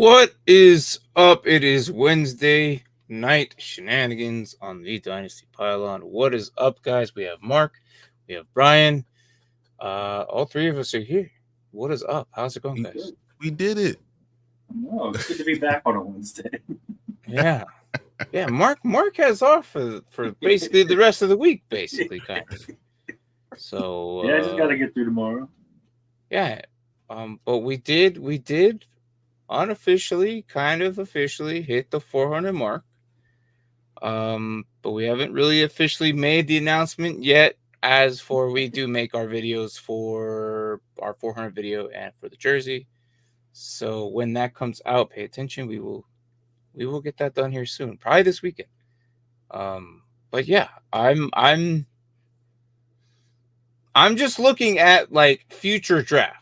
What is up? It is Wednesday night shenanigans on the Dynasty Pylon. What is up, guys? We have Mark, we have Brian. All three of us are here. What is up? How's it going, guys? We did it. No, it's good to be back on a Wednesday. Yeah. Mark has off for basically the rest of the week, basically, kind of. So I just gotta get through tomorrow. Yeah. But we did unofficially, kind of officially hit the 400 mark. But we haven't really officially made the announcement yet. As for we do make our videos for our 400 video and for the jersey. So when that comes out, pay attention. We will get that done here soon, probably this weekend. But yeah, I'm just looking at like future draft.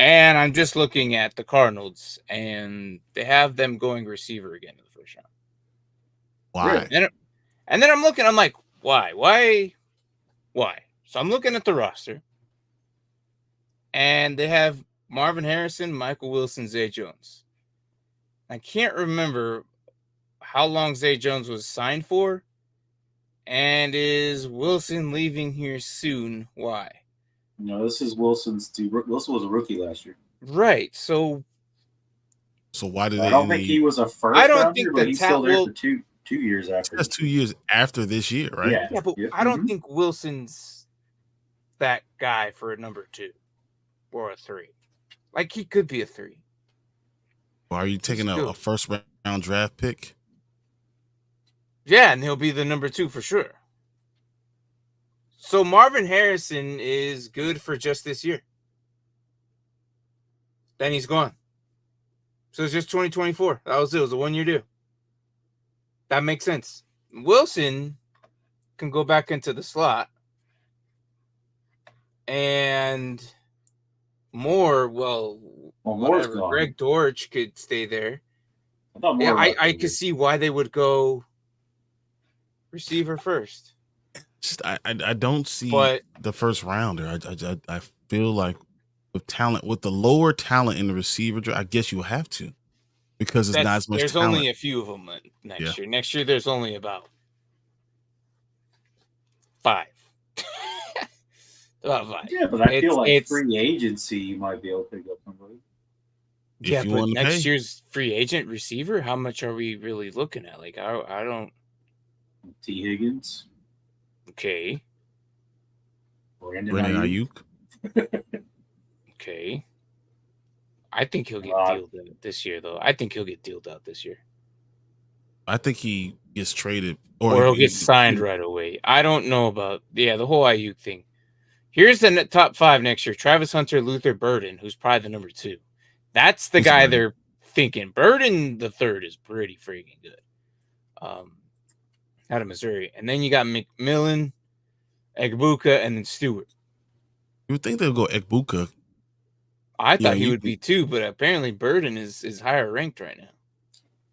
And I'm just looking at the Cardinals, and they have them going receiver again in the first round. Why? And then I'm looking, I'm like, why? So I'm looking at the roster, and they have Marvin Harrison, Michael Wilson, Zay Jones. I can't remember how long Zay Jones was signed for, and is Wilson leaving here soon? Why? No, this is Wilson's. Wilson was a rookie last year. Right. So why did I don't think he was a first. I don't think but he's still there for two years after. That's 2 years after this year, right? Yeah, but I don't think Wilson's that guy for a number 2 or a 3. Like, he could be a 3. Well, are you taking a first round draft pick? Yeah, and he'll be the number 2 for sure. So Marvin Harrison is good for just this year. Then he's gone. So it's just 2024. That was it. It was a 1-year deal. That makes sense. Wilson can go back into the slot. And Moore, Moore's gone. Greg Dortch could stay there. I could see why they would go receiver first. Just I don't see the first rounder. I feel like with the lower talent in the receiver, I guess you have to, because it's not as much. There's talent. only a few of them next year. Next year, there's only about 5. About 5. Yeah, but I feel like free agency, you might be able to pick up somebody. Yeah, but next year's free agent receiver, how much are we really looking at? Like, I don't. T. Higgins. Okay. Brandon Ayuk. Okay. I think he'll get dealed out this year, though. I think he'll get dealed out this year. I think he gets traded. Or he'll get signed right away. I don't know about, the whole Ayuk thing. Here's the top 5 next year. Travis Hunter, Luther Burden, who's probably the number 2. That's the guy they're thinking. Burden, the 3rd, is pretty freaking good. Out of Missouri. And then you got McMillan, Egbuka, and then Stewart. You would think they'll go Egbuka. I thought he would be 2, but apparently Burden is higher ranked right now.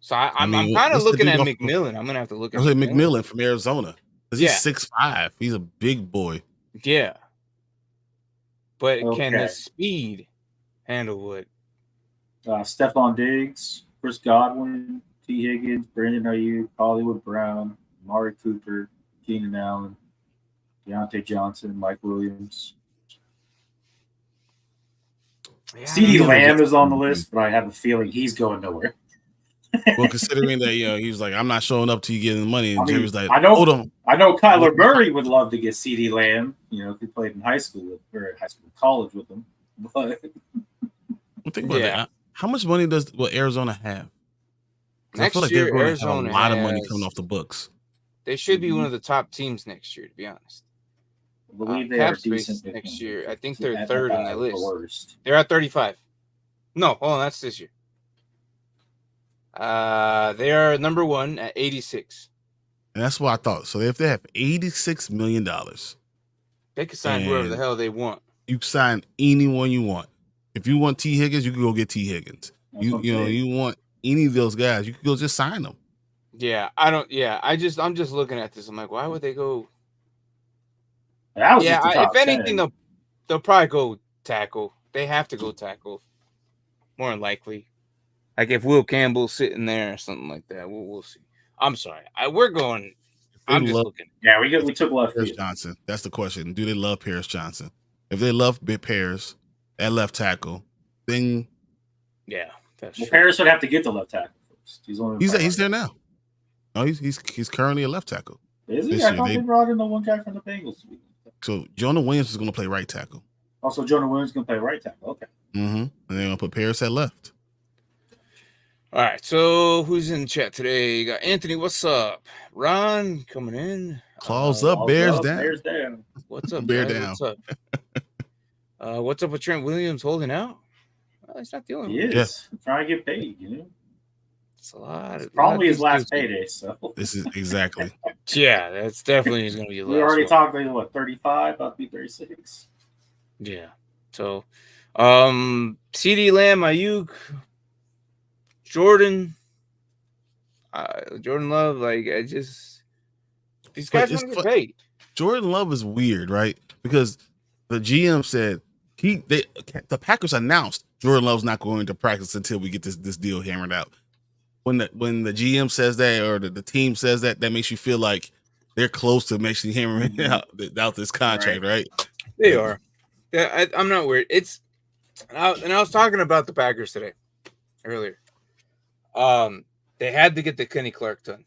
So I'm kind of looking at McMillan. I'm going to have to look at McMillan from Arizona. Because he's 6'5". He's a big boy. Yeah. But can the speed handle what? Stephon Diggs, Chris Godwin, T. Higgins, Brandon Ayuk, Hollywood Brown, Amari Cooper, Keenan Allen, Deontay Johnson, Mike Williams. Yeah, Ceedee Lamb is on the list, but I have a feeling he's going nowhere. Well, considering that he was like, I'm not showing up till you get the money, and Jerry's like, hold on. I know Kyler Murray would love to get Ceedee Lamb. He played in college with him. But think about that. How much money will Arizona have? Next I feel like year, they're going Arizona to have a lot of money coming off the books. They should be one of the top teams next year, to be honest. I believe they are decent next year. I think they're 3rd on that list. They're at 35. No, hold on, that's this year. They are number 1 at 86. And that's what I thought. So if they have $86 million, they can sign whoever the hell they want. You can sign anyone you want. If you want T. Higgins, you can go get T. Higgins. You want any of those guys, you can go just sign them. Yeah, I don't. Yeah, I'm just looking at this. I'm like, why would they go? If anything, they'll probably go tackle. They have to go tackle. more than likely. Like if Will Campbell's sitting there or something like that, we'll see. I'm sorry. We're going. I'm just looking. Yeah, we took left Paris field. Johnson. That's the question. Do they love Paris Johnson? If they love Paris at left tackle, then yeah, that's true. Paris would have to get the left tackle first. He's there now. No, he's currently a left tackle. Is he? I thought they brought in the one guy from the Bengals. So Jonah Williams is going to play right tackle. Also, Jonah Williams is going to play right tackle. Okay. Mm-hmm. And they're going to put Paris at left. All right. So who's in the chat today? You got Anthony. What's up? Ron coming in. Claws up, Bears down. Bears down. What's up, Bear guys? down. What's up? What's up with Trent Williams holding out? Well, he's not the only one. He is. Yeah. Trying to get paid, you know? It's a lot. It's probably his last payday, so. This is exactly. Yeah, that's definitely he's going to be last. We already talked about, what, 35, about to be 36? Yeah. So, Ceedee, Lamb, Ayuk, Jordan Love, like, these guys want to get paid. Jordan Love is weird, right? Because the GM said the Packers announced Jordan Love's not going to practice until we get this deal hammered out. When the GM says that, or the team says that makes you feel like they're close to actually hammering out this contract, right? They are. Yeah, I'm not worried. I was talking about the Packers today, earlier. They had to get the Kenny Clark done.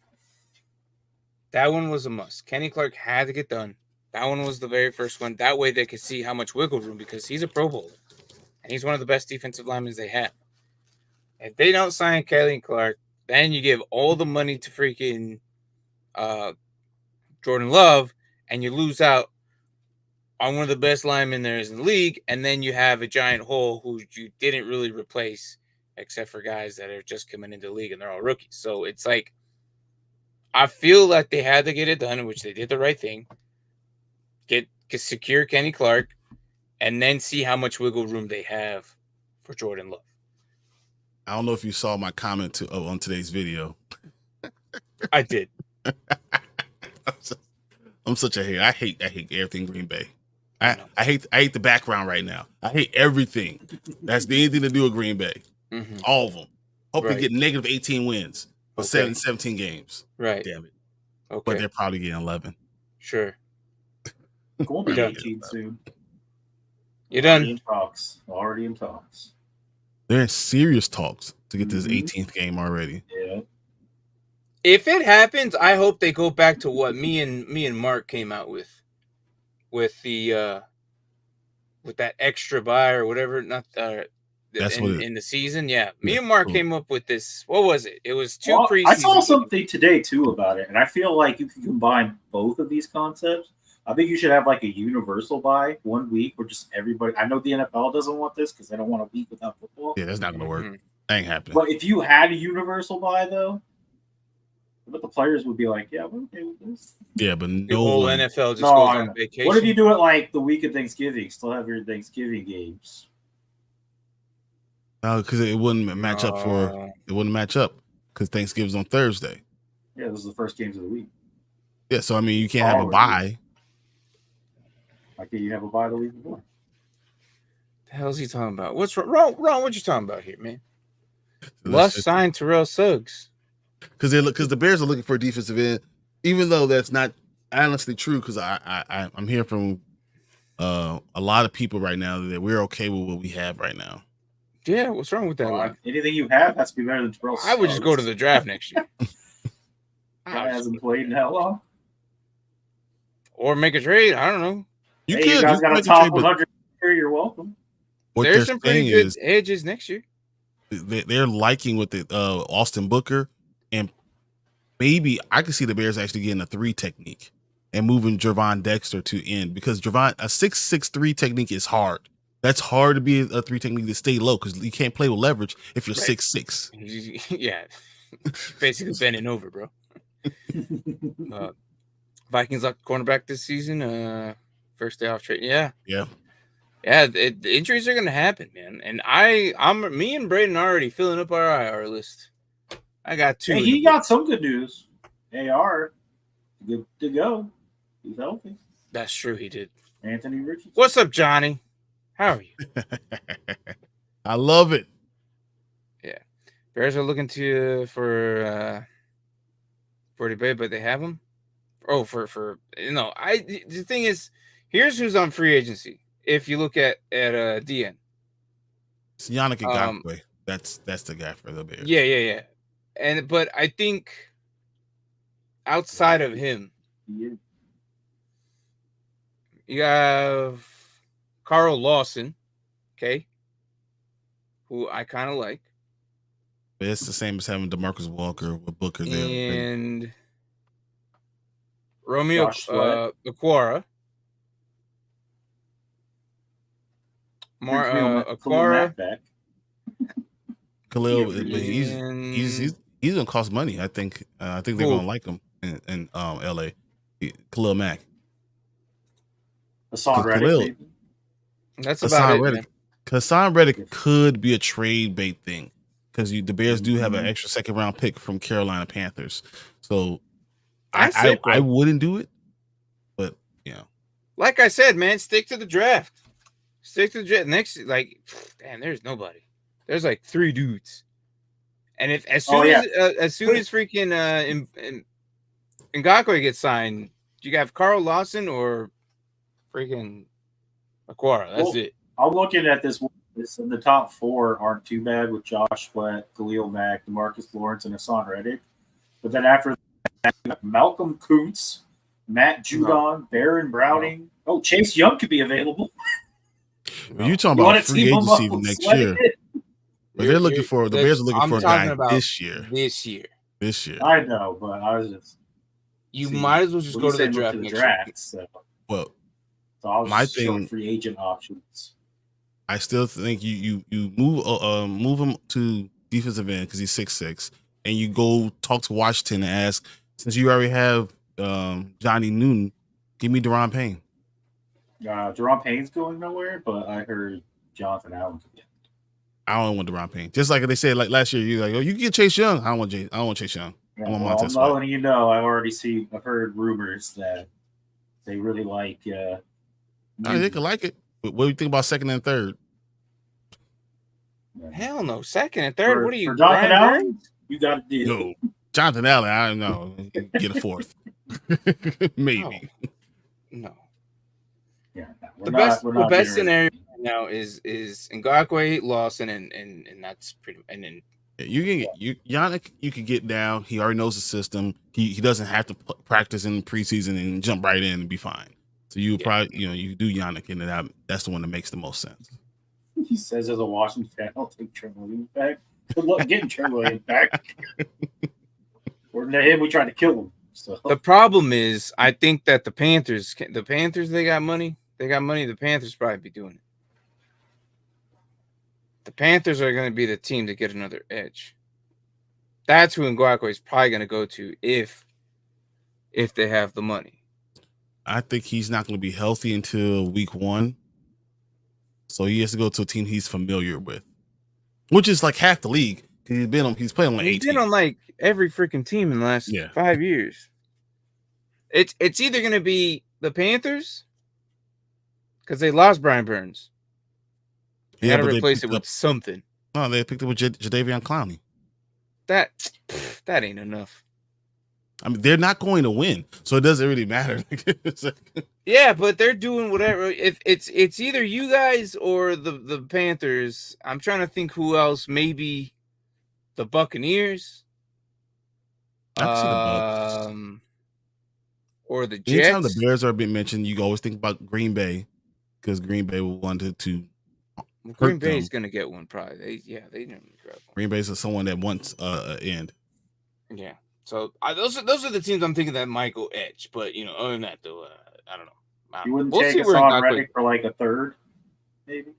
That one was a must. Kenny Clark had to get done. That one was the very first one. That way they could see how much wiggle room, because he's a Pro Bowler. And he's one of the best defensive linemen they have. If they don't sign Kenny Clark, then you give all the money to freaking Jordan Love, and you lose out on one of the best linemen there is in the league, and then you have a giant hole who you didn't really replace, except for guys that are just coming into the league and they're all rookies. So it's like, I feel like they had to get it done, which they did the right thing. Secure Kenny Clark, and then see how much wiggle room they have for Jordan Love. I don't know if you saw my comment on today's video. I did. I'm such a hater. I hate everything Green Bay. I hate the background right now. I hate everything that's anything to do with Green Bay. Mm-hmm. All of them. Hope they get negative 18 wins for 17 games. Right. Damn it. Okay. But they're probably getting 11. Sure. Going to 18 soon. You're done. Already in talks. They're in serious talks to get this 18th game already. Yeah. If it happens, I hope they go back to what me and Mark came out with the with that extra buy or whatever. Not in the season. Yeah, me and Mark came up with this. What was it? It was two preseason. I saw something today too about it, and I feel like you can combine both of these concepts. I think you should have like a universal buy 1 week where just everybody. I know the NFL doesn't want this because they don't want a week without football. Yeah, that's not going to work. That ain't happening. But if you had a universal buy though, but the players would be like, "Yeah, we're okay with this." Yeah, but the whole NFL just goes on vacation. What if you do it like the week of Thanksgiving? Still have your Thanksgiving games. No, because it wouldn't match up it wouldn't match up because Thanksgiving's on Thursday. Yeah, this is the first games of the week. Yeah, so I mean, you can't have a bye. Why can't you have a bye the week before? The hell's he talking about? What's wrong? Ron, what you talking about here, man? Let's sign Terrell Suggs. Because the Bears are looking for a defensive end, even though that's not honestly true. Because I'm hearing from a lot of people right now that we're okay with what we have right now. Yeah, what's wrong with that line? Anything you have has to be better than Terrell Suggs. I would just go to the draft next year. Guy hasn't played in how long? Or make a trade. I don't know. You guys got a top 100 here. You're welcome. There's some pretty good edges next year. They're liking with the Austin Booker, and maybe I could see the Bears actually getting a 3 technique and moving Javon Dexter to end, because a 6-6-3 technique is hard. That's hard to be a 3 technique to stay low because you can't play with leverage if you're 6'6". Yeah, basically bending over, bro. Vikings locked cornerback this season. First day off trade. Yeah. The injuries are gonna happen, man. And me and Braden are already filling up our IR list. I got 2. Hey, he got some good news. AR, good to go. He's healthy. That's true. He did. Anthony Richardson. What's up, Johnny? How are you? I love it. Bears are looking for debate, but they have him. Oh, the thing is, here's who's on free agency. If you look at DN, It's Yannick Ngakoue. That's the guy for the Bears. Yeah. But I think outside of him, you have Carl Lawson, okay, who I kind of like. It's the same as having DeMarcus Walker with Booker there. And Romeo Aquara. Aquara. Khalil, but he's gonna cost money. I think they're gonna like him in LA. Khalil Mack. Hassan Reddick. That's about it. Reddick. Hassan Reddick could be a trade bait thing because the Bears do have an extra second round pick from Carolina Panthers. So I wouldn't do it, but like I said, man, stick to the draft. Stick to the draft. Next, there's nobody. There's like 3 dudes, and if as soon as freaking Ngakoue gets signed, you have Carl Lawson or freaking Aquara. That's it. I'm looking at this. The top 4 aren't too bad with Josh Sweat, Khalil Mack, DeMarcus Lawrence, and Hassan Reddick. But then after that, you have Malcolm Kuntz, Matt Judon, Baron Browning. Oh, Chase Young could be available. You're talking about free agency next year. But the Bears are looking for a guy this year. This year. I know, but I was just. You might as well just go to the draft. So I was think free agent options. I still think you move him to defensive end because he's 6'6", and you go talk to Washington and ask, since you already have Johnny Newton, give me Deron Payne. Deron Payne's going nowhere, but I heard Jonathan Allen. I don't want Deron Payne. Just like they said, like last year, you're like, oh, you can get Chase Young. I don't want Chase Young. Yeah, I'm letting you know. I've heard rumors that they really like. They could like it. But what do you think about second and third? Hell no, second and third. What are you, Jonathan Allen? You got to do. No, Jonathan Allen. I don't know. Get a fourth, maybe. No. Yeah, the best scenario right now is Ngakoue, Lawson, and that's pretty. And then you can get Yannick. You can get down. He already knows the system. He doesn't have to practice in preseason and jump right in and be fine. So you probably you do Yannick, and that's the one that makes the most sense. He says as a Washington fan, I'll take Trent Williams back. Good luck getting Trent Williams back. According to him, we tried to kill him. So the problem is, I think that the Panthers, they got money. They got money. The Panthers probably be doing it. The Panthers are going to be the team to get another edge. That's who Ngakoue is probably going to go to if they have the money. I think he's not going to be healthy until week 1. So he has to go to a team he's familiar with, which is like half the league. He's playing on like 18. He's been on like every freaking team in the last 5 years. It's either going to be the Panthers because they lost Brian Burns. They got to replace it with something. Oh, they picked up with Jadeveon Clowney. That ain't enough. I mean, they're not going to win, so it doesn't really matter. Yeah, but they're doing whatever. If it's either you guys or the Panthers. I'm trying to think who else. Maybe the Buccaneers. Or the Jets. Anytime the Bears are being mentioned, you always think about Green Bay because Green Bay wanted to. Green Bay is going to get one probably. They didn't grab one. Green Bay is someone that wants an end. Yeah. So those are the teams I'm thinking that might go edge. But other than that, though, I don't know. You wouldn't take Hassan Reddick for like a third, maybe.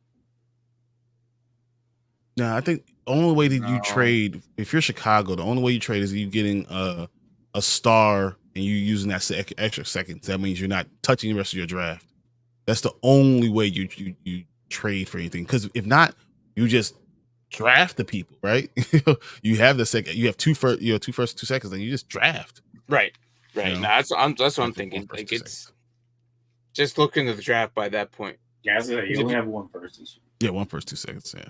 No, I think the only way that you trade, if you're Chicago, the only way you trade is you getting a star and you using that extra seconds. That means you're not touching the rest of your draft. That's the only way you trade for anything. Because if not, you just draft the people, right? You have the second, you have two first, 2 seconds, and you just draft. Right. That's what I'm thinking. Like it's just looking at the draft by that point. Yeah, you only have one first. Yeah, 1 first, 2 seconds. Yeah.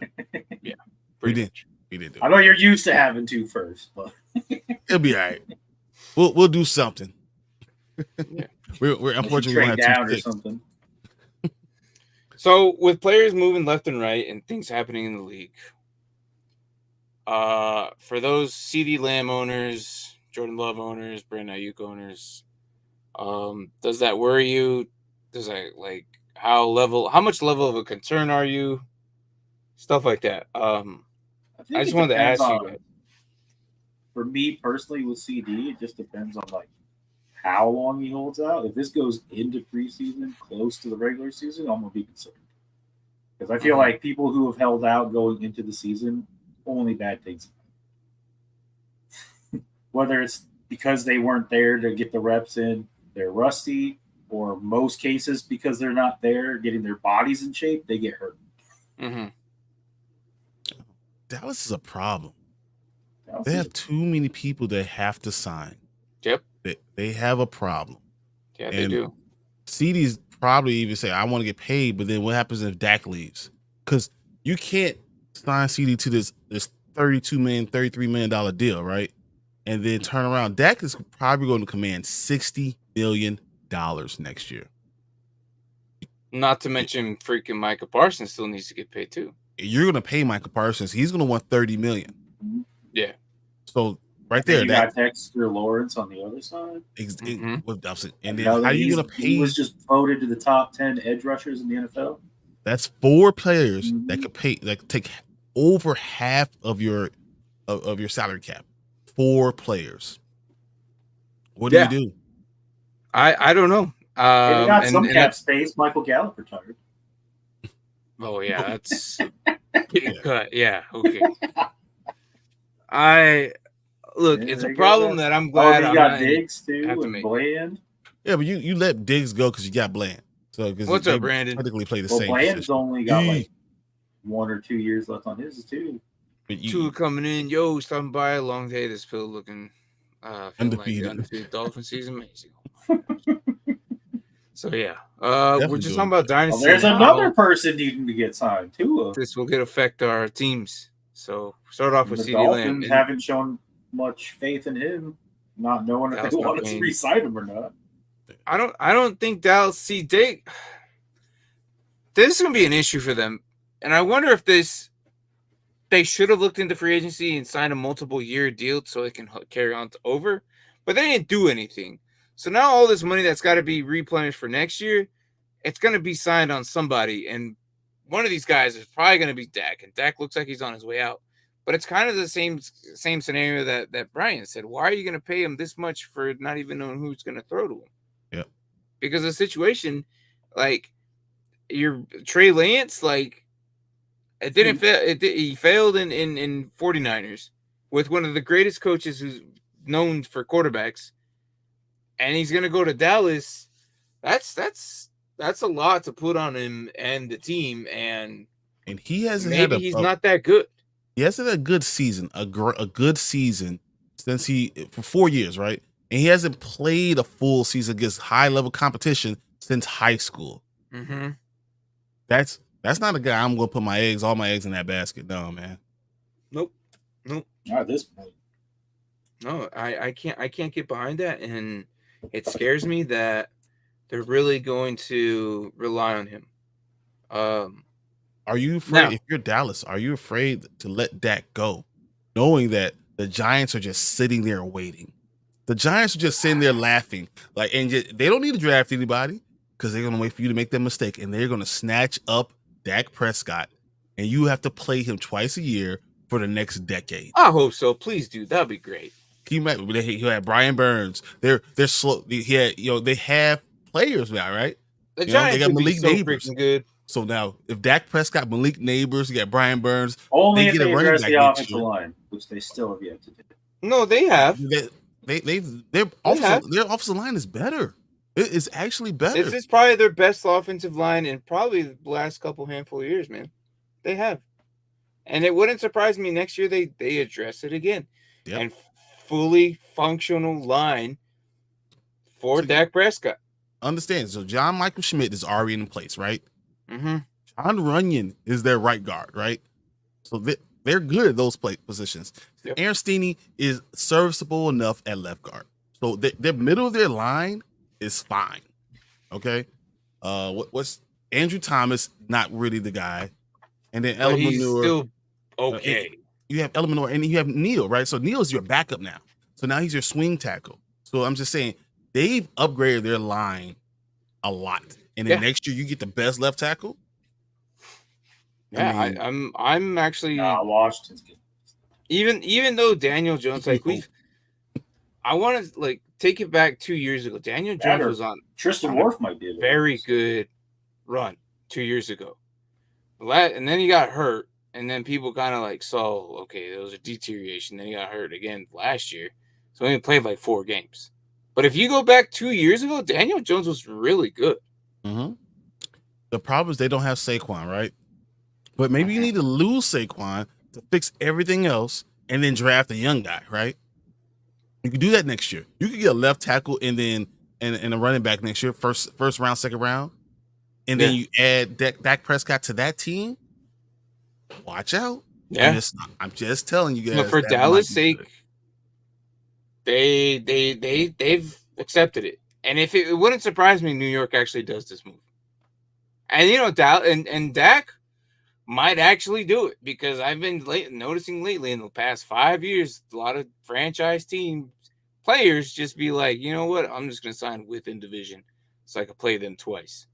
Yeah. We did. He didn't do I it. know you're used to having 2 first, but It'll be all right. We'll do something. Yeah. We're unfortunately gonna trade have down 2 or picks. something. So with players moving left and right and things happening in the league, for those CD Lamb owners, Jordan Love owners, Brandon Ayuk owners, does that worry you? Does that how much level of a concern are you? Stuff like that. I think just it wanted to depends ask you on. guys. For me personally, with CD, it just depends on how long he holds out. If this goes into preseason, close to the regular season, I'm gonna be concerned because I feel like people who have held out going into the season, only bad things. Whether it's because they weren't there to get the reps in, they're rusty, or most cases because they're not there getting their bodies in shape, they get hurt. Mm-hmm. Dallas is a problem. Dallas They is- have too many people they have to sign. Yep. They have a problem. Yeah, they And do. CD's probably even say, I want to get paid, but then what happens if Dak leaves? Because you can't sign CD to this $32 million, $33 million deal, right? And then turn around. Dak is probably going to command $60 million next year. Not to mention freaking Micah Parsons still needs to get paid too. You're going to pay Micah Parsons. He's going to want $30 million. Yeah. So right there, you got Dexter Lawrence on the other side. And then how are you going to pay? He was just voted to the top 10 edge rushers in the NFL. That's 4 players that could pay, that could take over half of your salary cap. 4 players. What do you do? I don't know. They got some cap space. Michael Gallup retired. Oh yeah, that's getting cut. Yeah, okay. It's a problem that I'm glad you got Diggs too and Bland. Yeah, but you let Diggs go because you got Bland. So what's up, Brandon? Technically play the same. Bland's position. only got 1 or 2 years left on his too. Two coming in, stopping by. A long day. This pill looking undefeated. Like the undefeated Dolphin season, amazing. Oh so yeah, we're just talking about Dynasty. There's another person needing to get signed too. This will affect our teams. So start off with the Ceedee Lamb. Dolphins haven't shown much faith in him, not knowing if they want to re-sign him or not. I don't think Dallas. See, this is going to be an issue for them, and I wonder if they should have looked into free agency and signed a multiple-year deal so it can carry on to over, but they didn't do anything. So now all this money that's got to be replenished for next year, it's going to be signed on somebody, and one of these guys is probably going to be Dak, and Dak looks like he's on his way out. But it's kind of the same scenario that Brian said. Why are you going to pay him this much for not even knowing who's going to throw to him? Yeah. Because the situation, your Trey Lance, it didn't fail. He failed in 49ers with one of the greatest coaches who's known for quarterbacks, and he's going to go to Dallas. That's a lot to put on him and the team, and he hasn't he's not that good. He hasn't had a good season, a good season since for 4 years, right? And he hasn't played a full season against high level competition since high school. Mm-hmm. That's not a guy I'm going to put all my eggs in that basket. No, man. Nope. Not at this point. No, I can't get behind that, and it scares me that they're really going to rely on him. Are you afraid, if you're Dallas, are you afraid to let Dak go, knowing that the Giants are just sitting there waiting? The Giants are just sitting there laughing, and they don't need to draft anybody because they're going to wait for you to make that mistake, and they're going to snatch up Dak Prescott, and you have to play him twice a year for the next decade. I hope so. Please, dude, that'd be great. He had Brian Burns. They're slow. They have players now, right? The Giants they got Malik Neighbors. Good. So now, if Dak Prescott, Malik Neighbors, you got Brian Burns, only if they address the offensive line, which they still have yet to do. No, they have. Their offensive line is better. It is actually better. This is probably their best offensive line in probably the last handful of years, man. They have, and it wouldn't surprise me next year they address it again, and fully functional line for Dak Prescott. Understand? So John Michael Schmidt is already in place, right? Mm-hmm. John Runyon is their right guard, right? So They're good at those positions. Yep. Aaron Stinnie is serviceable enough at left guard. So the middle of their line is fine. Okay. What's Andrew Thomas? Not really the guy. And then But he's Eleanor. still okay. You have Eleanor and you have Neal, right? So Neal's your backup now. So now he's your swing tackle. So I'm just saying they've upgraded their line a lot. And then next year you get the best left tackle. Yeah, I mean, I'm actually Washington's good. Even though Daniel Jones, like I want to like take it back 2 years ago. Daniel Jones was on Tristan Wirf might be a very good run 2 years ago. And then he got hurt, and then people kind of like saw, okay, there was a deterioration. Then he got hurt again last year, so he only played like 4 games. But if you go back 2 years ago, Daniel Jones was really good. Mm-hmm. The problem is they don't have Saquon, right? But maybe you need to lose Saquon to fix everything else and then draft a young guy, right? You can do that next year. You could get a left tackle and then and a running back next year, first round, second round, and then you add Dak Prescott to that team. Watch out! Yeah, I'm just telling you guys. But for Dallas' sake, they've accepted it, and if it wouldn't surprise me, New York actually does this move, and you know, and Dak might actually do it because I've been noticing lately in the past 5 years, a lot of franchise team players just be like, you know what, I'm just going to sign within division so I can play them twice.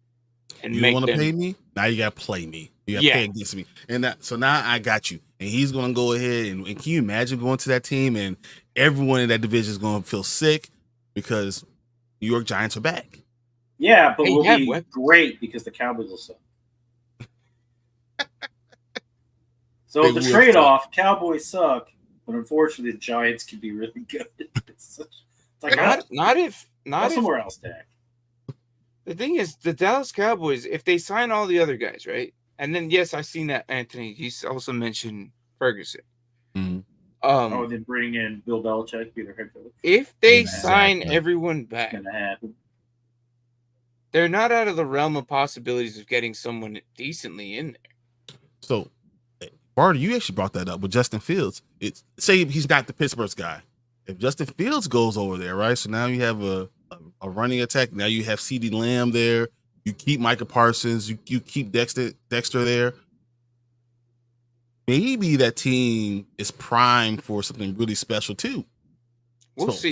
And you want to pay me? Now you got to play me. You got to pay against me. And so now I got you. And he's going to go ahead and can you imagine going to that team and everyone in that division is going to feel sick because New York Giants are back. Yeah, but we'll be great because the Cowboys will suck. So the trade-off, Cowboys suck, but unfortunately the Giants can be really good. It's like not if somewhere else, Dak. The thing is, the Dallas Cowboys, if they sign all the other guys, right? And then yes, I've seen that Anthony. He's also mentioned Ferguson. Mm-hmm. Then bring in Bill Belichick, be their head coach. If they sign everyone back, it's gonna happen. They're not out of the realm of possibilities of getting someone decently in there. So, Barty, you actually brought that up with Justin Fields. Say he's not the Pittsburgh's guy. If Justin Fields goes over there, right? So now you have a running attack. Now you have CeeDee Lamb there. You keep Micah Parsons. You keep Dexter there. Maybe that team is primed for something really special too. We'll see.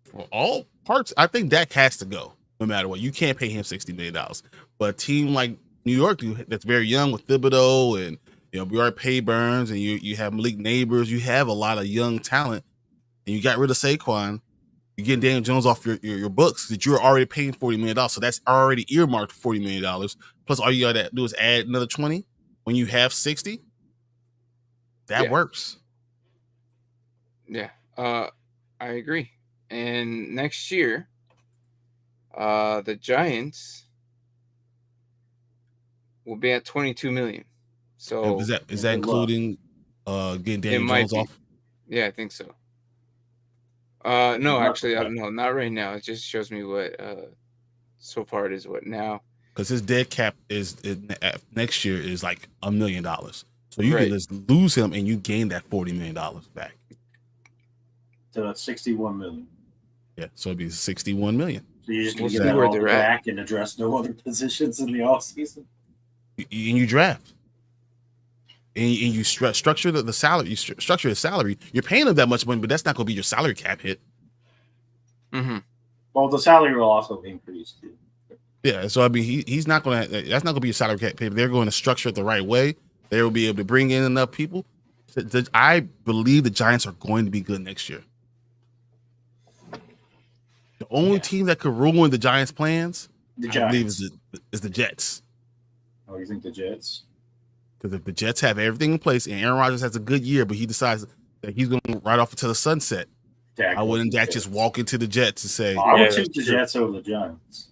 For all parts, I think Dak has to go. No matter what, you can't pay him $60 million. But a team like New York that's very young with Thibodeau and we already pay Burns and you have Malik Neighbors, you have a lot of young talent, and you got rid of Saquon. You're getting Daniel Jones off your books that you're already paying $40 million. So that's already earmarked $40 million. Plus, all you got to do is add another 20 when you have 60. That works. Yeah, I agree. And next year, the Giants will be at $22 million. So is that including getting Daniel Jones off? Yeah, I think so. No, actually, I don't know. Not right now. It just shows me what so far it is what now. Because his dead cap is next year is like $1 million. So you can just lose him and you gain that $40 million back. So that's $61 million. Yeah, so it'd be $61 million. So you're just going to get that all back and address no other positions in the offseason? And you draft. And you structure the salary. You structure his salary. You're paying him that much money, but that's not going to be your salary cap hit. Mm-hmm. Well, the salary will also increase too. Yeah, so I mean, he's not going to. That's not going to be your salary cap hit. They're going to structure it the right way. They will be able to bring in enough people. I believe the Giants are going to be good next year. The only team that could ruin the Giants' plans, I believe, is the Jets. Oh, you think the Jets? Because if the Jets have everything in place and Aaron Rodgers has a good year, but he decides that he's going to ride off into the sunset, I wouldn't just walk into the Jets and say, I would take the Jets over the Giants.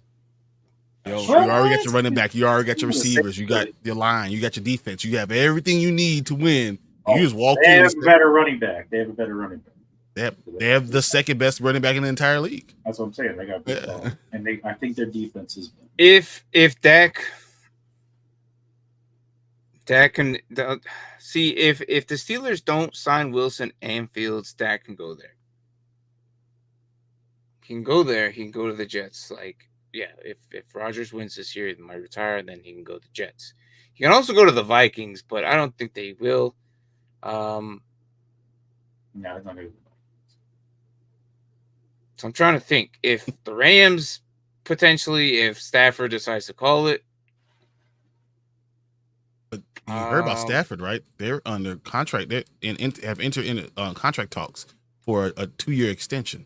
You already got your running back. You already got your receivers. You got your line. You got your defense. You have everything you need to win. You just walk in. They have a better running back. They have the second best running back in the entire league. That's what I'm saying. They got big ball. And I think their defense is better. If Dak Dak can see if the Steelers don't sign Wilson and Fields, Dak can go there. He can go there. He can go to the Jets. Like, yeah, if Rodgers wins this year, he might retire. Then he can go to the Jets. He can also go to the Vikings, but I don't think they will. No, it's not good. So I'm trying to think if the Rams potentially, if Stafford decides to call it. But you heard about Stafford, right? They're under contract. They have entered in contract talks for a 2-year extension.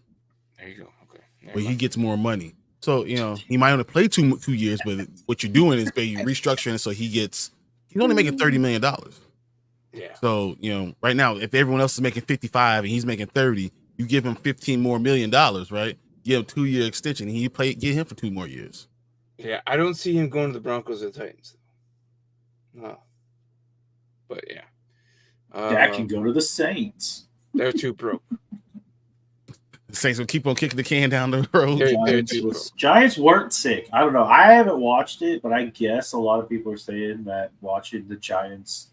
There you go. Okay. Where he gets more money. So, he might only play 2 years, but what you're doing is you restructuring it so he's only making $30 million. Yeah. So, right now, if everyone else is making 55 and he's making 30, you give him $15 more million, right? Give him 2-year extension. And get him for 2 more years. Yeah, I don't see him going to the Broncos or the Titans. No. But yeah. Dak can go to the Saints. They're too broke. The Saints will keep on kicking the can down the road. Giants weren't sick. I don't know. I haven't watched it, but I guess a lot of people are saying that watching the Giants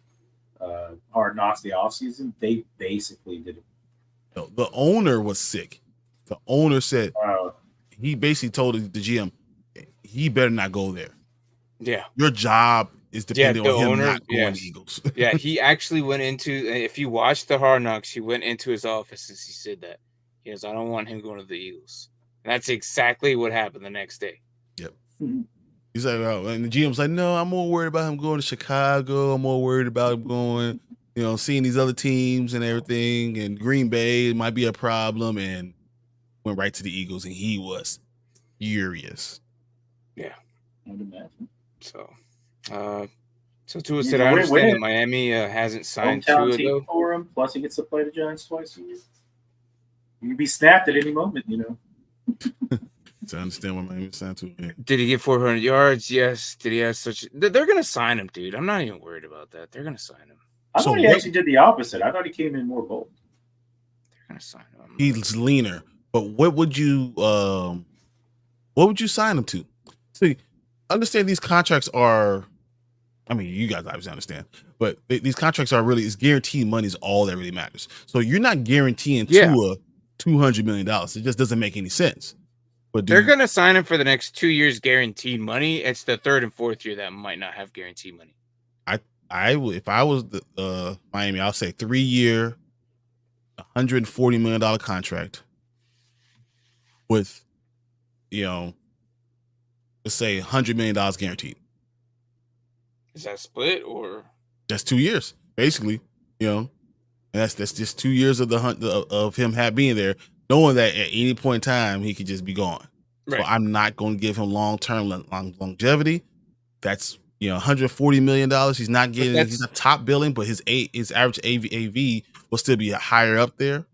Hard Knocks the offseason, they basically did it. No, the owner was sick. The owner said he basically told the GM, he better not go there. Yeah. Your job is depending on him not going to Eagles. Yeah, he actually went into, if you watch the Hard Knocks, he went into his office and he said that. He goes, I don't want him going to the Eagles. And that's exactly what happened the next day. Yep. He's like, and the GM's like, no, I'm more worried about him going to Chicago. I'm more worried about him going, seeing these other teams and everything. And Green Bay might be a problem. And went right to the Eagles, and he was furious. Yeah. I'd imagine. So Tua said, I understand that Miami hasn't signed Tua, though. For him, plus he gets to play the Giants twice a year. You can be snapped at any moment, To understand what Miami signed to him. Did he get 400 yards? Yes. Did he have such? They're going to sign him, dude. I'm not even worried about that. They're going to sign him. I thought he actually did the opposite. I thought he came in more bold. They're going to sign him. He's leaner, but what would you sign him to? See, understand these contracts are. I mean, you guys obviously understand, but these contracts are really, it's guaranteed money is all that really matters. So you're not guaranteeing Tua $200 million. It just doesn't make any sense. But they're going to sign him for the next 2 years guaranteed money. It's the third and fourth year that might not have guaranteed money. I would, if I was the Miami, I'll say 3-year, $140 million contract with, let's say $100 million guaranteed. Is that split or? That's 2 years, basically. And that's just 2 years of of him being there, knowing that at any point in time he could just be gone. Right. So I'm not going to give him long-term longevity. That's $140 million. He's not getting. He's not top billing, but his average AV will still be higher up there.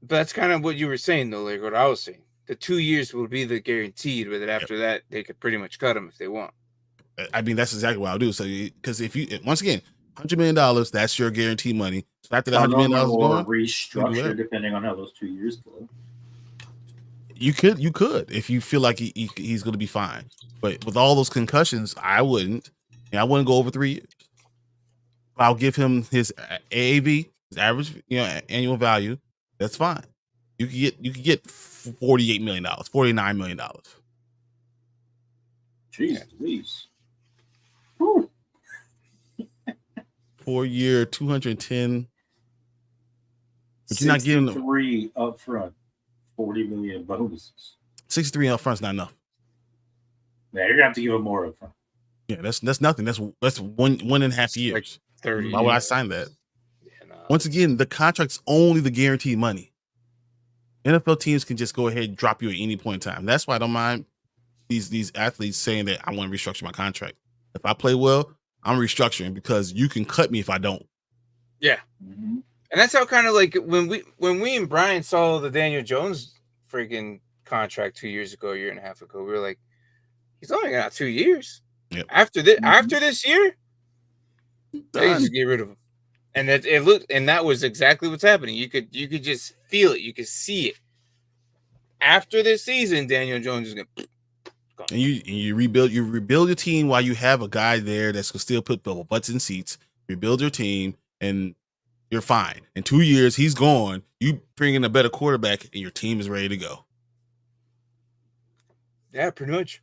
But that's kind of what you were saying, though. Like what I was saying, the 2 years will be the guaranteed, but then after that, they could pretty much cut him if they want. I mean, that's exactly what I'll do. So, because if you once again, $100 million, that's your guaranteed money. So after that $100 million is gone, restructure depending on how those 2 years go. You could if you feel like he's going to be fine. But with all those concussions, I wouldn't. I wouldn't go over 3 years. I'll give him his AAV, his average annual value. That's fine. You could get $48 million, $49 million. Jeez, please. 4-year, 210. But you're not giving them 3 up front, 40 million bonuses. 63 up front is not enough. Yeah, you're gonna have to give him more up front. Yeah, that's nothing. That's 1.5 years. Like 30 Why would I sign that? Yeah, no. Once again, the contract's only the guaranteed money. NFL teams can just go ahead and drop you at any point in time. That's why I don't mind these athletes saying that I want to restructure my contract. If I play well, I'm restructuring because you can cut me if I don't. Yeah. Mm-hmm. And that's how kind of like when we and Brian saw the Daniel Jones freaking contract 2 years ago, a year and a half ago, we were like, he's only got 2 years. Yep. After this year, they just get rid of him. And that was exactly what's happening. You could just feel it. You could see it. After this season, Daniel Jones is gonna gone. And you rebuild your team while you have a guy there that's gonna still put the butts in seats. Rebuild your team, and you're fine. In 2 years, he's gone. You bring in a better quarterback, and your team is ready to go. Yeah, pretty much.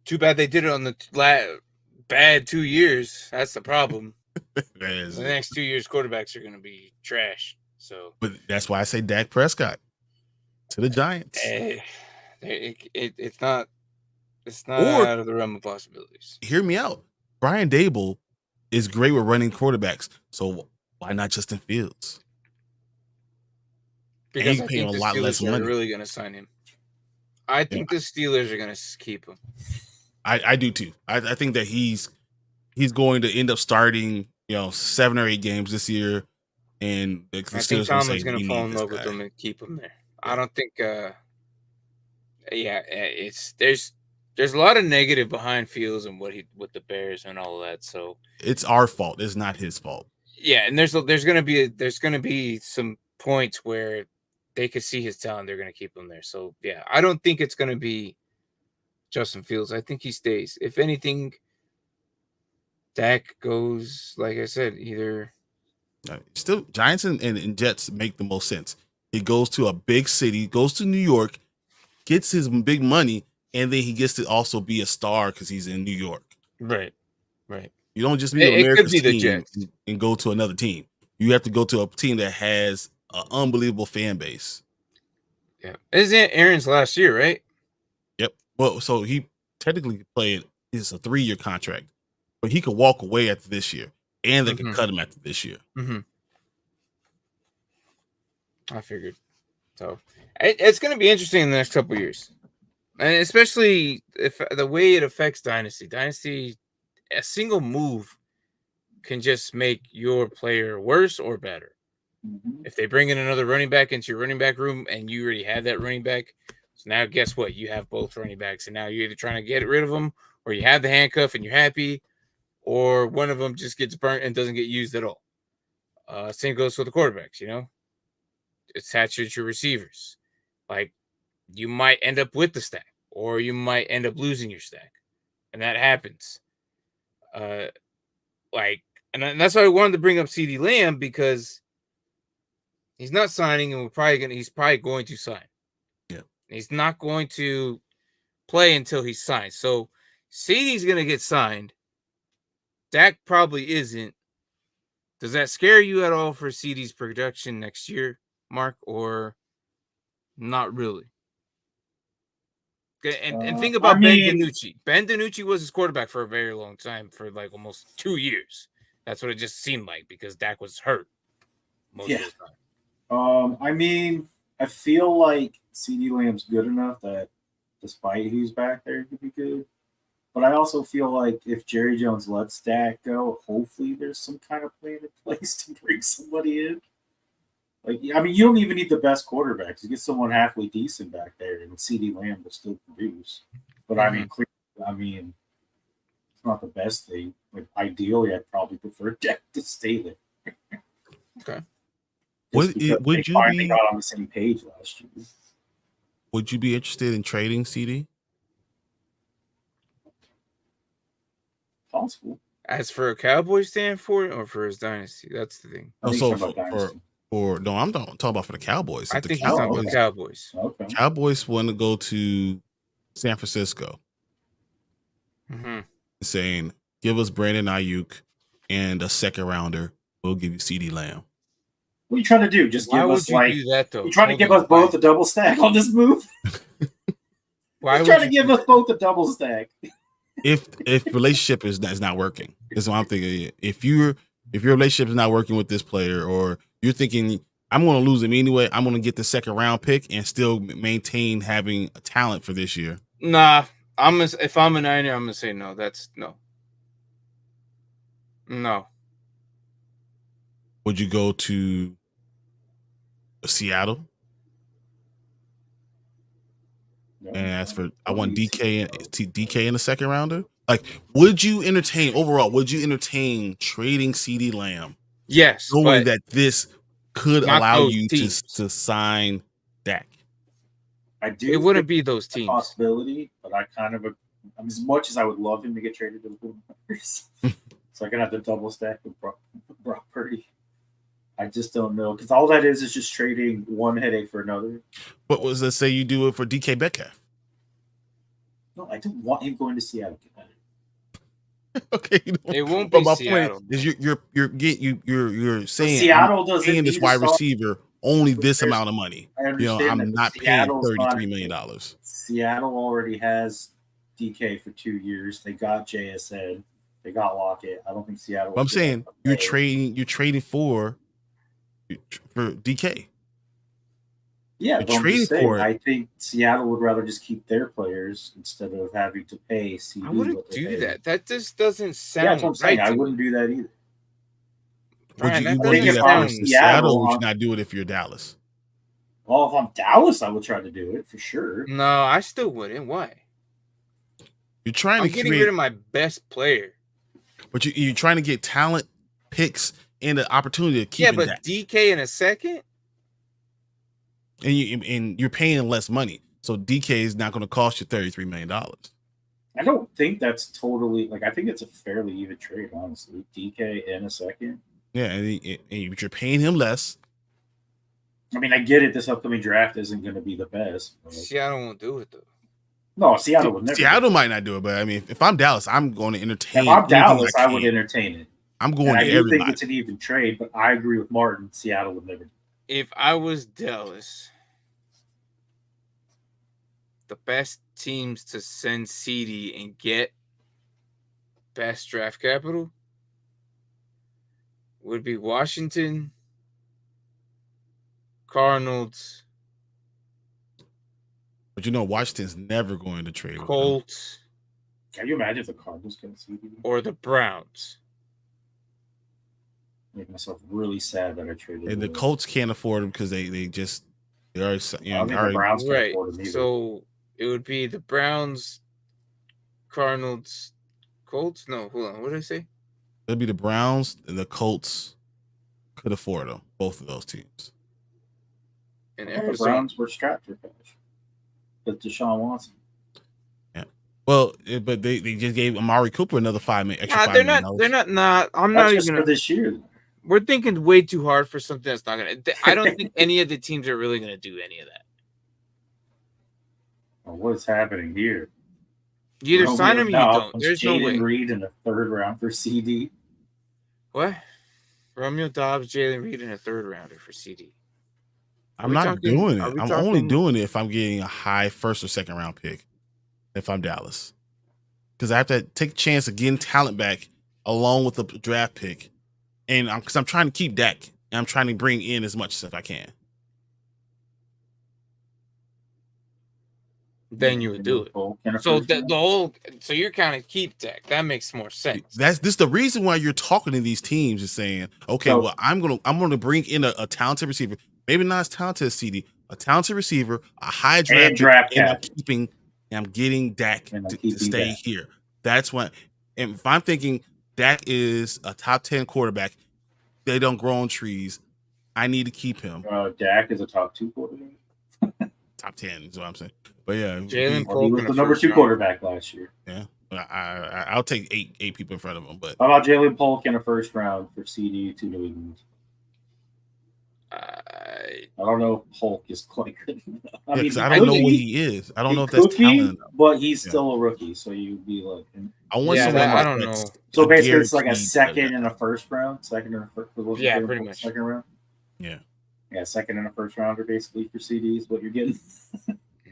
Too bad they did it on the bad 2 years. That's the problem. The next 2 years, quarterbacks are going to be trash. So, but that's why I say Dak Prescott to the Giants. It's not out of the realm of possibilities. Hear me out. Brian Dable is great with running quarterbacks. So why not Justin Fields? Because I think the Steelers are really going to sign him. I think the Steelers are going to keep him. I do too. I think that he's going to end up starting, 7 or 8 games this year, and I think Tomlin's going to fall in love with him and keep him there. I don't think. There's a lot of negative behind Fields and with the Bears and all of that. So it's our fault. It's not his fault. Yeah, and there's going to be some points where they could see his talent. They're going to keep him there. So yeah, I don't think it's going to be Justin Fields. I think he stays. If anything, Dak goes, like I said, either. Still, Giants and Jets make the most sense. He goes to a big city, goes to New York, gets his big money, and then he gets to also be a star because he's in New York. Right. You don't just be an America's team and go to another team. You have to go to a team that has an unbelievable fan base. Yeah. Isn't Aaron's last year, right? Yep. Well, so he technically played, it's a 3-year contract, but he could walk away after this year, and they could cut him after this year. Mm-hmm. I figured. So it's going to be interesting in the next couple of years. And especially if the way it affects Dynasty. Dynasty, a single move can just make your player worse or better. Mm-hmm. If they bring in another running back into your running back room and you already have that running back, so now guess what? You have both running backs, and now you're either trying to get rid of them, or you have the handcuff and you're happy, or one of them just gets burnt and doesn't get used at all. Same goes for the quarterbacks, Attach it to your receivers. Like, you might end up with the stack, or you might end up losing your stack, and that happens. And that's why I wanted to bring up Ceedee Lamb, because he's not signing, and he's probably going to sign. Yeah, he's not going to play until he's signed. So Ceedee's going to get signed. Dak probably isn't. Does that scare you at all for Ceedee's production next year, Mark, or not really? And think about Ben DiNucci. Ben DiNucci was his quarterback for a very long time, for like almost 2 years. That's what it just seemed like, because Dak was hurt most of the time. I feel like Ceedee Lamb's good enough that despite who's back there, he could be good. But I also feel like if Jerry Jones lets Dak go, hopefully there's some kind of plan in place to bring somebody in. You don't even need the best quarterbacks. You get someone halfway decent back there, and Ceedee Lamb will still produce. But clearly, it's not the best thing. Ideally, I'd probably prefer Dak to stay there. Okay. Would you be got on the same page last year? Would you be interested in trading Ceedee? Possible. As for a Cowboys standpoint, or for his dynasty? That's the thing. I'm talking about for the Cowboys. I think he's talking about the Cowboys. Okay. Cowboys want to go to San Francisco, saying, "Give us Brandon Ayuk and a second rounder. We'll give you Ceedee Lamb." What are you trying to do? Just Why give would us you do that, though? You trying to give us both a double stack on this move? Why you trying to give us both a double stack? If relationship is not working, is what I'm thinking. If your relationship is not working with this player, or you're thinking, I'm going to lose him anyway, I'm going to get the second round pick and still maintain having a talent for this year. Nah, if I'm a Niner, I'm gonna say no. That's no. No. Would you go to Seattle and ask for, I want DK in the second rounder? Would you entertain trading Ceedee Lamb? Yes, knowing that this could allow you to sign Dak. I do. It wouldn't be those think teams. possibility, but I kind of, as much as possibility, but I kind of, as much as I would love him to get traded to the Cowboys, so I can have the double stack with Brock Purdy. I just don't know, because all that is just trading one headache for another. What was let's say you do it for DK Metcalf? No, I don't want him going to Seattle. Okay, It won't but be my Seattle. point is you're saying Seattle doesn't paying this need wide a star. receiver only this amount of money. I understand I'm that, not paying Seattle's $33 million. Seattle already has DK for 2 years. They got JSN. They got Lockett. I don't think Seattle. But I'm saying you're trading for DK. Yeah, you're but I'm trading just saying, for it. I think Seattle would rather just keep their players instead of having to pay Ceedee. I wouldn't do that. That just doesn't sound that's what I'm saying. right. I wouldn't do that either. Brian, you that wouldn't do doesn't that sound. for Seattle, or would you not do it if you're Dallas? Well, if I'm Dallas, I would try to do it for sure. No, I still wouldn't. Why? You're trying I'm to getting rid of my best player. But you're trying to get talent, picks, and the opportunity to keep. Yeah, but that. DK in a second, and you're paying less money, so DK is not going to cost you $33 million. I don't think that's totally I think it's a fairly even trade, honestly. DK in a second. Yeah, and you're paying him less. I mean, I get it. This upcoming draft isn't going to be the best. Seattle won't do it though. No, Seattle would never. Seattle might not do it, but I mean, if I'm Dallas, I'm going to entertain. If I'm Dallas, I would entertain it. I'm going to everybody. I do think it's an even trade, but I agree with Martin. Seattle would never. If I was Dallas, the best teams to send Ceedee and get best draft capital would be Washington, Cardinals. But Washington's never going to trade Colts. Can you imagine if the Cardinals get Ceedee? Or the Browns? Make myself really sad that I traded. And the Colts can't afford him because they already the Browns can't afford him either. So it would be the Browns, Cardinals, Colts. No, hold on. What did I say? It'd be the Browns and the Colts could afford them. Both of those teams. And the Browns were strapped for cash. But Deshaun Watson. Yeah. Well, but they just gave Amari Cooper another $5 million. They're not. I'm not even for this year. We're thinking way too hard for something that's not gonna. I don't think any of the teams are really gonna do any of that. Well, what's happening here? You either sign him or you don't. There's no way. Jalen Reed in the 3rd round for Ceedee. What? Romeo Dobbs, Jalen Reed in a 3rd rounder for Ceedee. I'm not doing it. I'm only doing it if I'm getting a high 1st or 2nd round pick. If I'm Dallas, because I have to take a chance of getting talent back along with the draft pick, and because I'm trying to keep Dak and I'm trying to bring in as much stuff I can. Then you would do it. So you're kind of keep Dak. That makes more sense. This the reason why you're talking to these teams is saying, okay, well, I'm gonna bring in a talented receiver, maybe not as talented as Ceedee, a talented receiver, a high draft pick, and I'm getting Dak to stay here. That's what. And if I'm thinking Dak is a top 10 quarterback, they don't grow on trees. I need to keep him. Dak is a top 2 quarterback. Top 10 is what I'm saying. But yeah, Jalen Polk was the number 2 quarterback last year. Yeah, I'll take eight people in front of him. But how about Jalen Polk in a 1st round for Ceedee to New England? I don't know if Polk is quite good enough. I don't know what he is. I don't know if that's talent, but he's still a rookie, so you'd be like, I want someone. I don't know. So basically, it's like a 2nd and a 1st round, 2nd and a 1st. Yeah, pretty much 2nd round. Yeah, 2nd and a 1st rounder basically for Ceedee is what you're getting.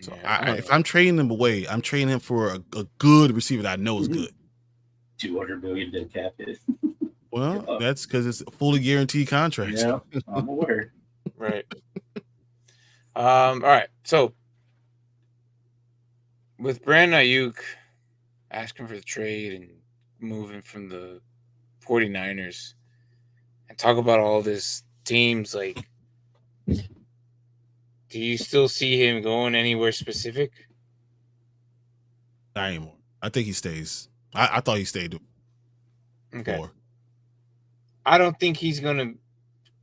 So if I'm trading him away, I'm trading him for a good receiver that I know is good. $200 million dead cap hit. Well, that's because it's a fully guaranteed contract. Yeah, I'm aware. Right. All right. So with Brandon Ayuk asking for the trade and moving from the 49ers, and talk about all this teams, like, do you still see him going anywhere specific? Not anymore. I think he stays. I thought he stayed. Okay. I don't think he's going to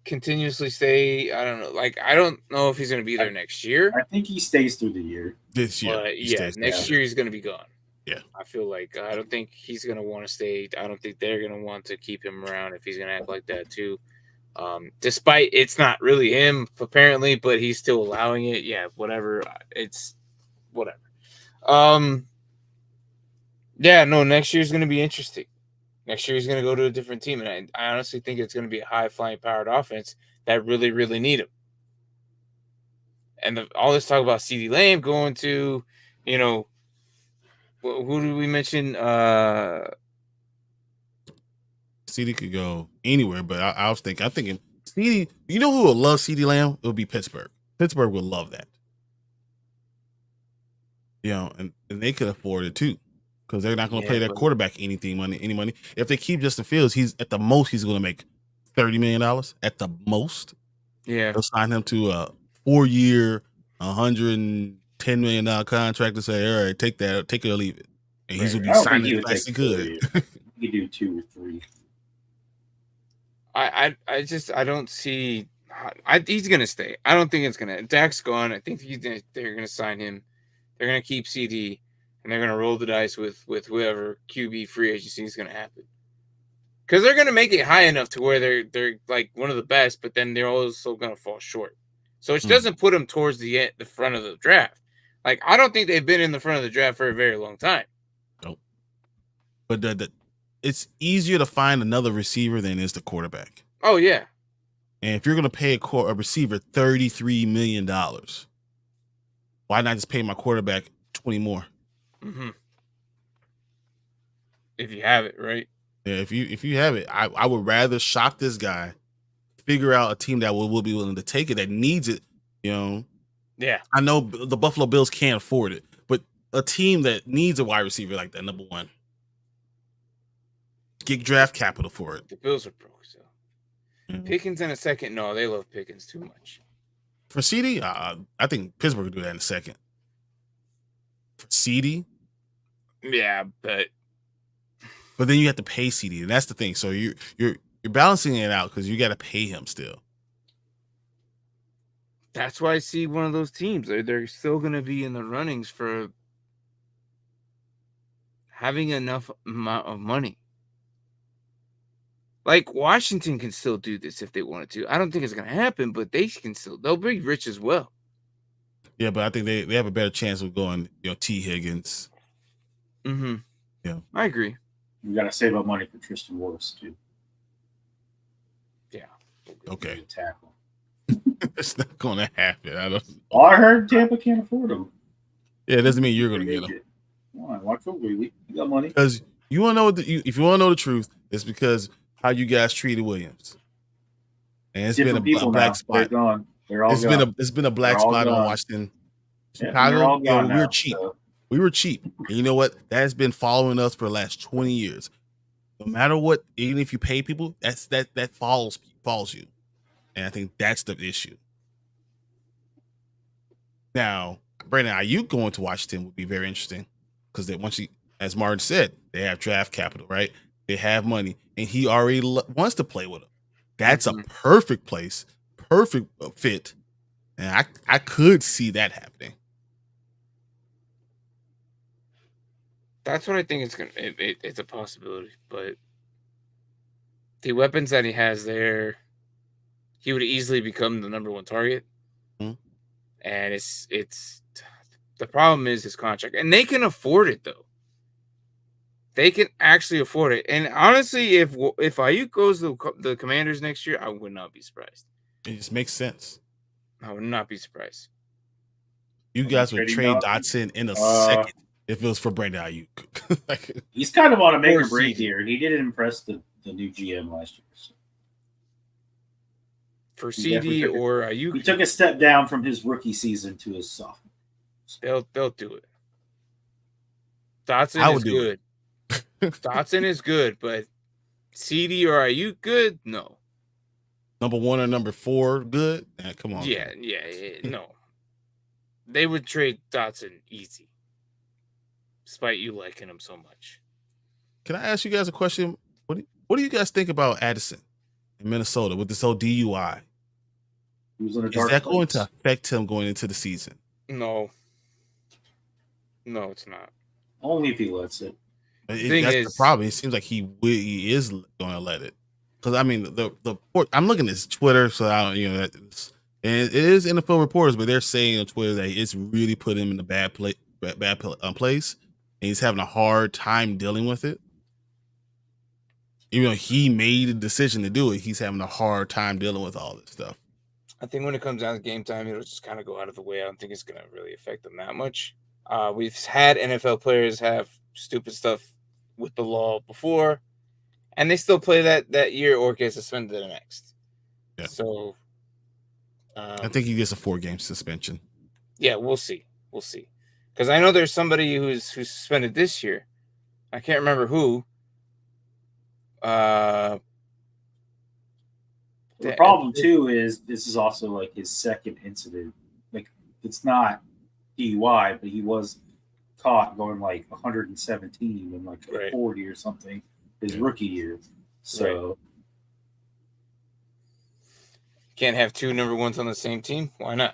continuously stay. I don't know. Like, I don't know if he's going to be there next year. I think he stays through the year. This year. But he yeah, stays next this year he's going to be gone. Yeah. I feel like I don't think he's going to want to stay. I don't think they're going to want to keep him around if he's going to act like that too. Despite it's not really him apparently, but he's still allowing it. Yeah, whatever. It's whatever. Yeah, no, next year's going to be interesting. Next year he's going to go to a different team, and I honestly think it's going to be a high-flying powered offense that really, really need him. And all this talk about Ceedee Lamb going to, you know, who did we mention? Ceedee could go anywhere, but I'm thinking Ceedee. You know who would love Ceedee Lamb? It would be Pittsburgh. Pittsburgh would love that. You know, and they could afford it too, because they're not going to pay their quarterback any money. If they keep Justin Fields, he's at the most he's going to make $30 million at the most. Yeah, they'll sign him to a 4-year, $110 million contract and say, "All right, take that, take it or leave it." And he's going to be signing as fast as he could. He could do 2 or 3. I don't see. He's gonna stay. I don't think it's gonna. Dak's gone. I think they're gonna sign him. They're gonna keep Ceedee, and they're gonna roll the dice with whoever QB free agency is gonna happen. Because they're gonna make it high enough to where they're like one of the best, but then they're also gonna fall short. So it doesn't put them towards the front of the draft. Like, I don't think they've been in the front of the draft for a very long time. Nope. But it's easier to find another receiver than it is the quarterback. Oh, yeah. And if you're going to pay a receiver $33 million, why not just pay my quarterback 20 more? Mm-hmm. If you have it, right? Yeah, if you have it, I would rather shock this guy, figure out a team that will be willing to take it, that needs it, you know. Yeah. I know the Buffalo Bills can't afford it, but a team that needs a wide receiver like that, number one, get draft capital for it. The Bills are broke, so. Mm-hmm. Pickens in a second. No, they love Pickens too much. For Ceedee, I think Pittsburgh would do that in a second. For Ceedee? Yeah, but then you have to pay Ceedee, and that's the thing. So you're balancing it out because you got to pay him still. That's why I see one of those teams. They're still going to be in the runnings for having enough amount of money. Like, Washington can still do this if they wanted to. I don't think it's going to happen, but they can still. They'll be rich as well. Yeah, but I think they have a better chance of going, you know, T. Higgins. Mm-hmm. Yeah. I agree. You got to save up money for Tristan Wirfs, too. Yeah. Okay. Tackle. It's not going to happen. I heard Tampa can't afford him. Yeah, it doesn't mean you're going to get him. Why for Wheelie? You got money. Because you want to know if you want to know the truth, it's because how you guys treated Williams. And it's Different been a black spot. They're gone. They're all gone. It's been a black spot on Washington. Chicago, we were cheap. So. We were cheap. And you know what? That has been following us for the last 20 years. No matter what, even if you pay people, that follows you. And I think that's the issue. Now, Brandon Ayuk going to Washington would be very interesting because as Martin said, they have draft capital, right? They have money, and he already wants to play with them. That's a perfect place, perfect fit, and I could see that happening. That's what I think it's a possibility, but the weapons that he has there, he would easily become the number one target. Mm-hmm. And it's the problem is his contract, and they can afford it though. They can actually afford it. And honestly, if Ayuk goes to the Commanders next year, I would not be surprised. It just makes sense. I would not be surprised. You guys would trade Dotson in a second if it was for Brandon Ayuk. He's kind of on a make or break here. He didn't impress the new GM last year. So. For Ceedee or Ayuk, he took a step down from his rookie season to his sophomore. They'll do it. Dotson is good. Dotson is good, but Ceedee or Ayuk good? No. Number 1 or number 4 good? Come on. Yeah, no. They would trade Dotson easy, despite you liking him so much. Can I ask you guys a question? What do you guys think about Addison? in Minnesota with this whole DUI. He was in a Is dark that going place. to affect him going into the season? No, it's not. Only if he lets it. That's Thing the problem. It seems like he is going to let it. Because I mean, I'm looking at his Twitter, so I don't, and it is NFL reporters, but they're saying on Twitter that it's really put him in a bad place, and he's having a hard time dealing with it. Even though he made a decision to do it, he's having a hard time dealing with all this stuff. I think when it comes down to game time, it'll just kind of go out of the way. I don't think it's going to really affect them that much. We've had NFL players have stupid stuff with the law before, and they still play that year or get suspended the next. Yeah. So I think he gets a 4-game suspension. Yeah, we'll see. Because I know there's somebody who's suspended this year. I can't remember who. The problem too is this is also like his second incident. Like it's not DUI, but he was caught going like 117 and like 40 or something his rookie year. So can't have 2 number ones on the same team. Why not?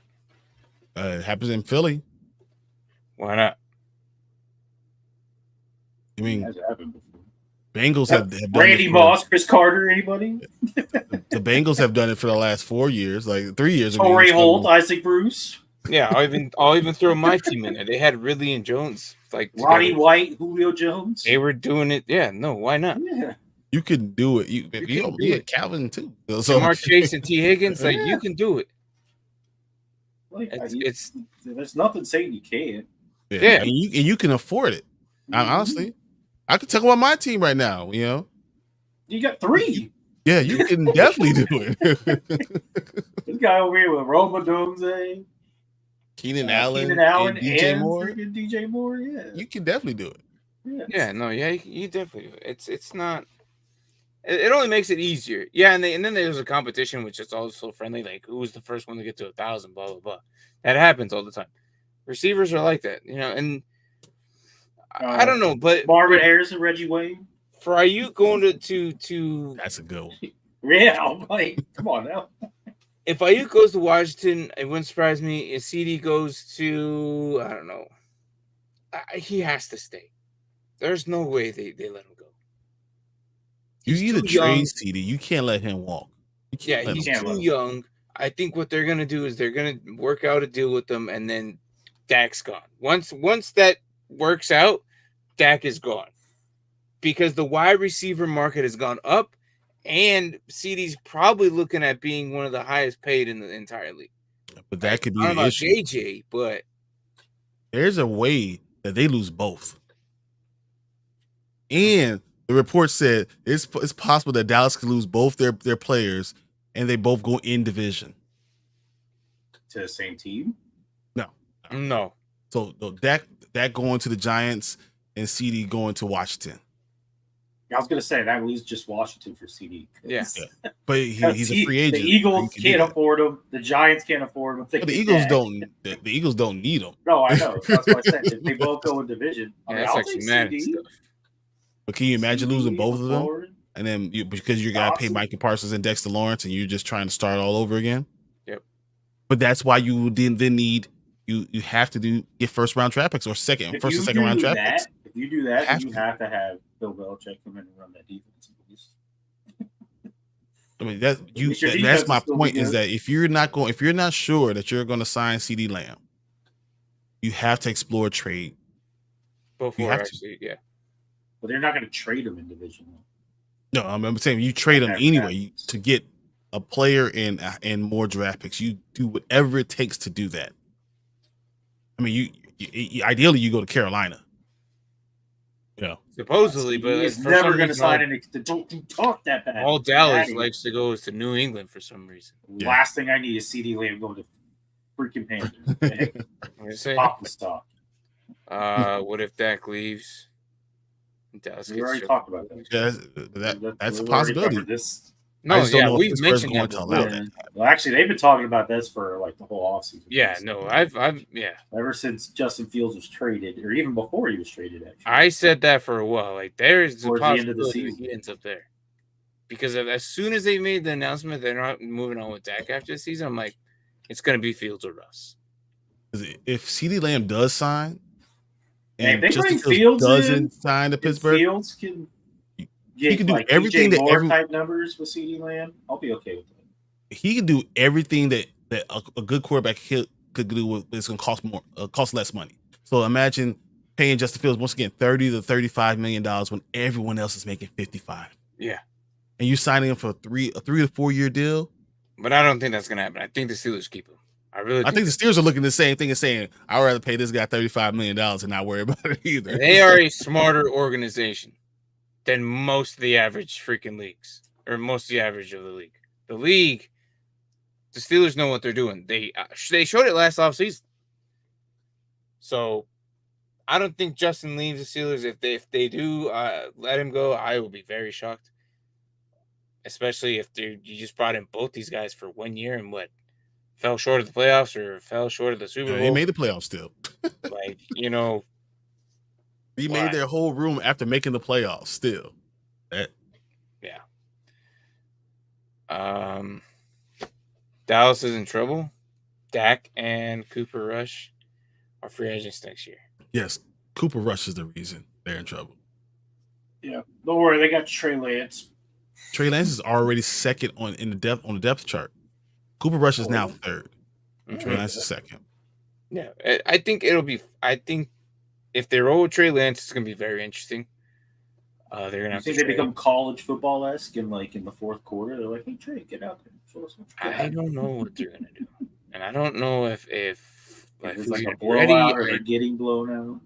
It happens in Philly. Why not? I mean, has happened before. Bengals have done Randy Moss, Chris Carter, anybody? The Bengals have done it for the last 4 years, like 3 years ago. Torrey Holt, Isaac Bruce. Yeah, I'll even throw my team in there. They had Ridley and Jones, like Roddy White, Julio Jones. They were doing it. Yeah, no, why not? Yeah, you can do it. You can do it. Calvin too. So Mark Chase and T Higgins, like you can do it. Like it's there's nothing saying you can't. Yeah. And you can afford it. Honestly, I can talk about my team right now. You got 3. Yeah, you can definitely do it. This guy over here with Roma Donze, Keenan Allen, and DJ Moore. DJ Moore. Yeah, you can definitely do it. You definitely do it. It's not. It only makes it easier. Yeah, and then there's a competition which is also friendly, like who's the first one to get to 1,000, blah blah blah. That happens all the time. Receivers are like that, and I don't know, but Marvin Harrison, Reggie Wayne. For Ayuk going to that's a good one. Yeah, I'm like, come on now. If Ayuk goes to Washington, it wouldn't surprise me. If Ceedee goes to, I don't know, he has to stay. There's no way they let him go. You either trade Ceedee, you can't let him walk. He's too young. I think what they're gonna do is they're gonna work out a deal with them, and then Dak's gone. Once that works out, Dak is gone. Because the wide receiver market has gone up, and Ceedee's probably looking at being one of the highest paid in the entire league. But that could be an issue. JJ, but there's a way that they lose both. And the report said it's possible that Dallas could lose both their players, and they both go in division. To the same team? No. So Dak going to the Giants and Ceedee going to Washington. I was going to say that leaves just Washington for Ceedee. Yeah. But he's a free agent. The Eagles can't afford him. The Giants can't afford him. But the Eagles don't. The Eagles don't need him. No, I know. That's what I said. If they both go in division, that's actually mad stuff. But can you imagine losing both of them? And then because you're gonna pay Michael Parsons and Dexter Lawrence, and you're just trying to start all over again. Yep. But that's why you then need you have to get first round draft picks or first and second round draft picks. If you do that, you have to have Bill Belichick come in and run that defense. I mean that's my point is that if you're not sure that you're going to sign CeeDee Lamb, you have to explore trade. Before actually, yeah. But they're not going to trade him in division. No, I'm saying you trade him anyway to get a player and more draft picks. You do whatever it takes to do that. I mean, you ideally you go to Carolina. Supposedly, but he's never going to sign an extension. Don't talk that bad. All Dallas likes to go is to New England for some reason. Last thing I need is CeeDee Lamb going to freaking Panthers. Okay? Pop the stock. What if Dak leaves? Dallas we already talked about that. Yeah, that's a possibility. No, we've mentioned that. Well, actually, they've been talking about this for like the whole offseason. Yeah, no, I've ever since Justin Fields was traded, or even before he was traded. Actually, I said that for a while. Like, there's towards the end of the season, he ends up there. because as soon as they made the announcement they're not moving on with Dak after this season, I'm like, it's going to be Fields or Russ. If CeeDee Lamb does sign, And and if they Justin bring Fields Fields in, doesn't sign to if Pittsburgh, Fields can he get can do like everything DJ that Moore type numbers with CeeDee Lamb, I'll be okay with that. he can do everything that a good quarterback could do. With it's going to cost more, cost less money. So imagine paying Justin Fields once again $30 to $35 million when everyone else is making 55. Yeah, and you signing him for a 3 to 4 year deal. But I don't think that's going to happen. I think the Steelers keep him. I think the Steelers are looking the same thing and saying, I'd rather pay this guy $35 million and not worry about it either. They are a smarter organization than most of the average freaking leagues, or most of the average of the league. The Steelers know what they're doing. They showed it last offseason. So I don't think Justin leaves the Steelers. If they do let him go, I will be very shocked. Especially if you just brought in both these guys for 1 year and fell short of the playoffs or fell short of the Super Bowl. They made the playoffs still. He made their whole room after making the playoffs still. Yeah. Dallas is in trouble. Dak and Cooper Rush are free agents next year. Yes, Cooper Rush is the reason they're in trouble. Yeah, don't worry, they got Trey Lance. Trey Lance is already second on the depth chart. Cooper Rush is now third. Mm-hmm. Trey Lance is second. Yeah, I think if they roll with Trey Lance, it's going to be very interesting. They're going to have to. They become college football-esque in the fourth quarter. They're like, "Hey Trey, get out there." Show us what you got. I don't know what they're going to do, and I don't know if it's like a blowout or they're getting blown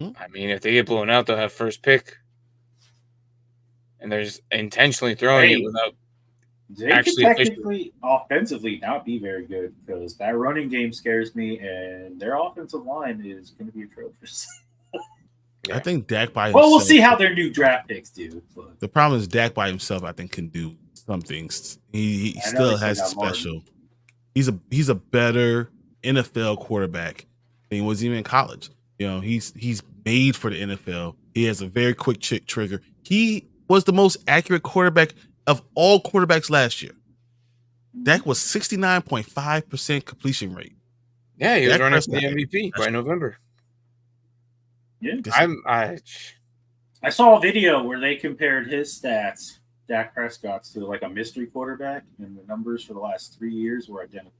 out. I mean, if they get blown out, they'll have first pick, and they're just intentionally throwing it without. They could technically, offensively, not be very good because that running game scares me, and their offensive line is going to be atrocious. I think Dak by himself. Well, we'll see how their new draft picks do. But. The problem is Dak by himself, I think, can do some things. He still has a special. He's a better NFL quarterback than he was even in college. He's made for the NFL. He has a very quick trigger. He was the most accurate quarterback of all quarterbacks last year. Dak was 69.5% completion rate. Yeah, he was running for the MVP by November. Yeah, I saw a video where they compared his stats, Dak Prescott's, to like a mystery quarterback, and the numbers for the last 3 years were identical.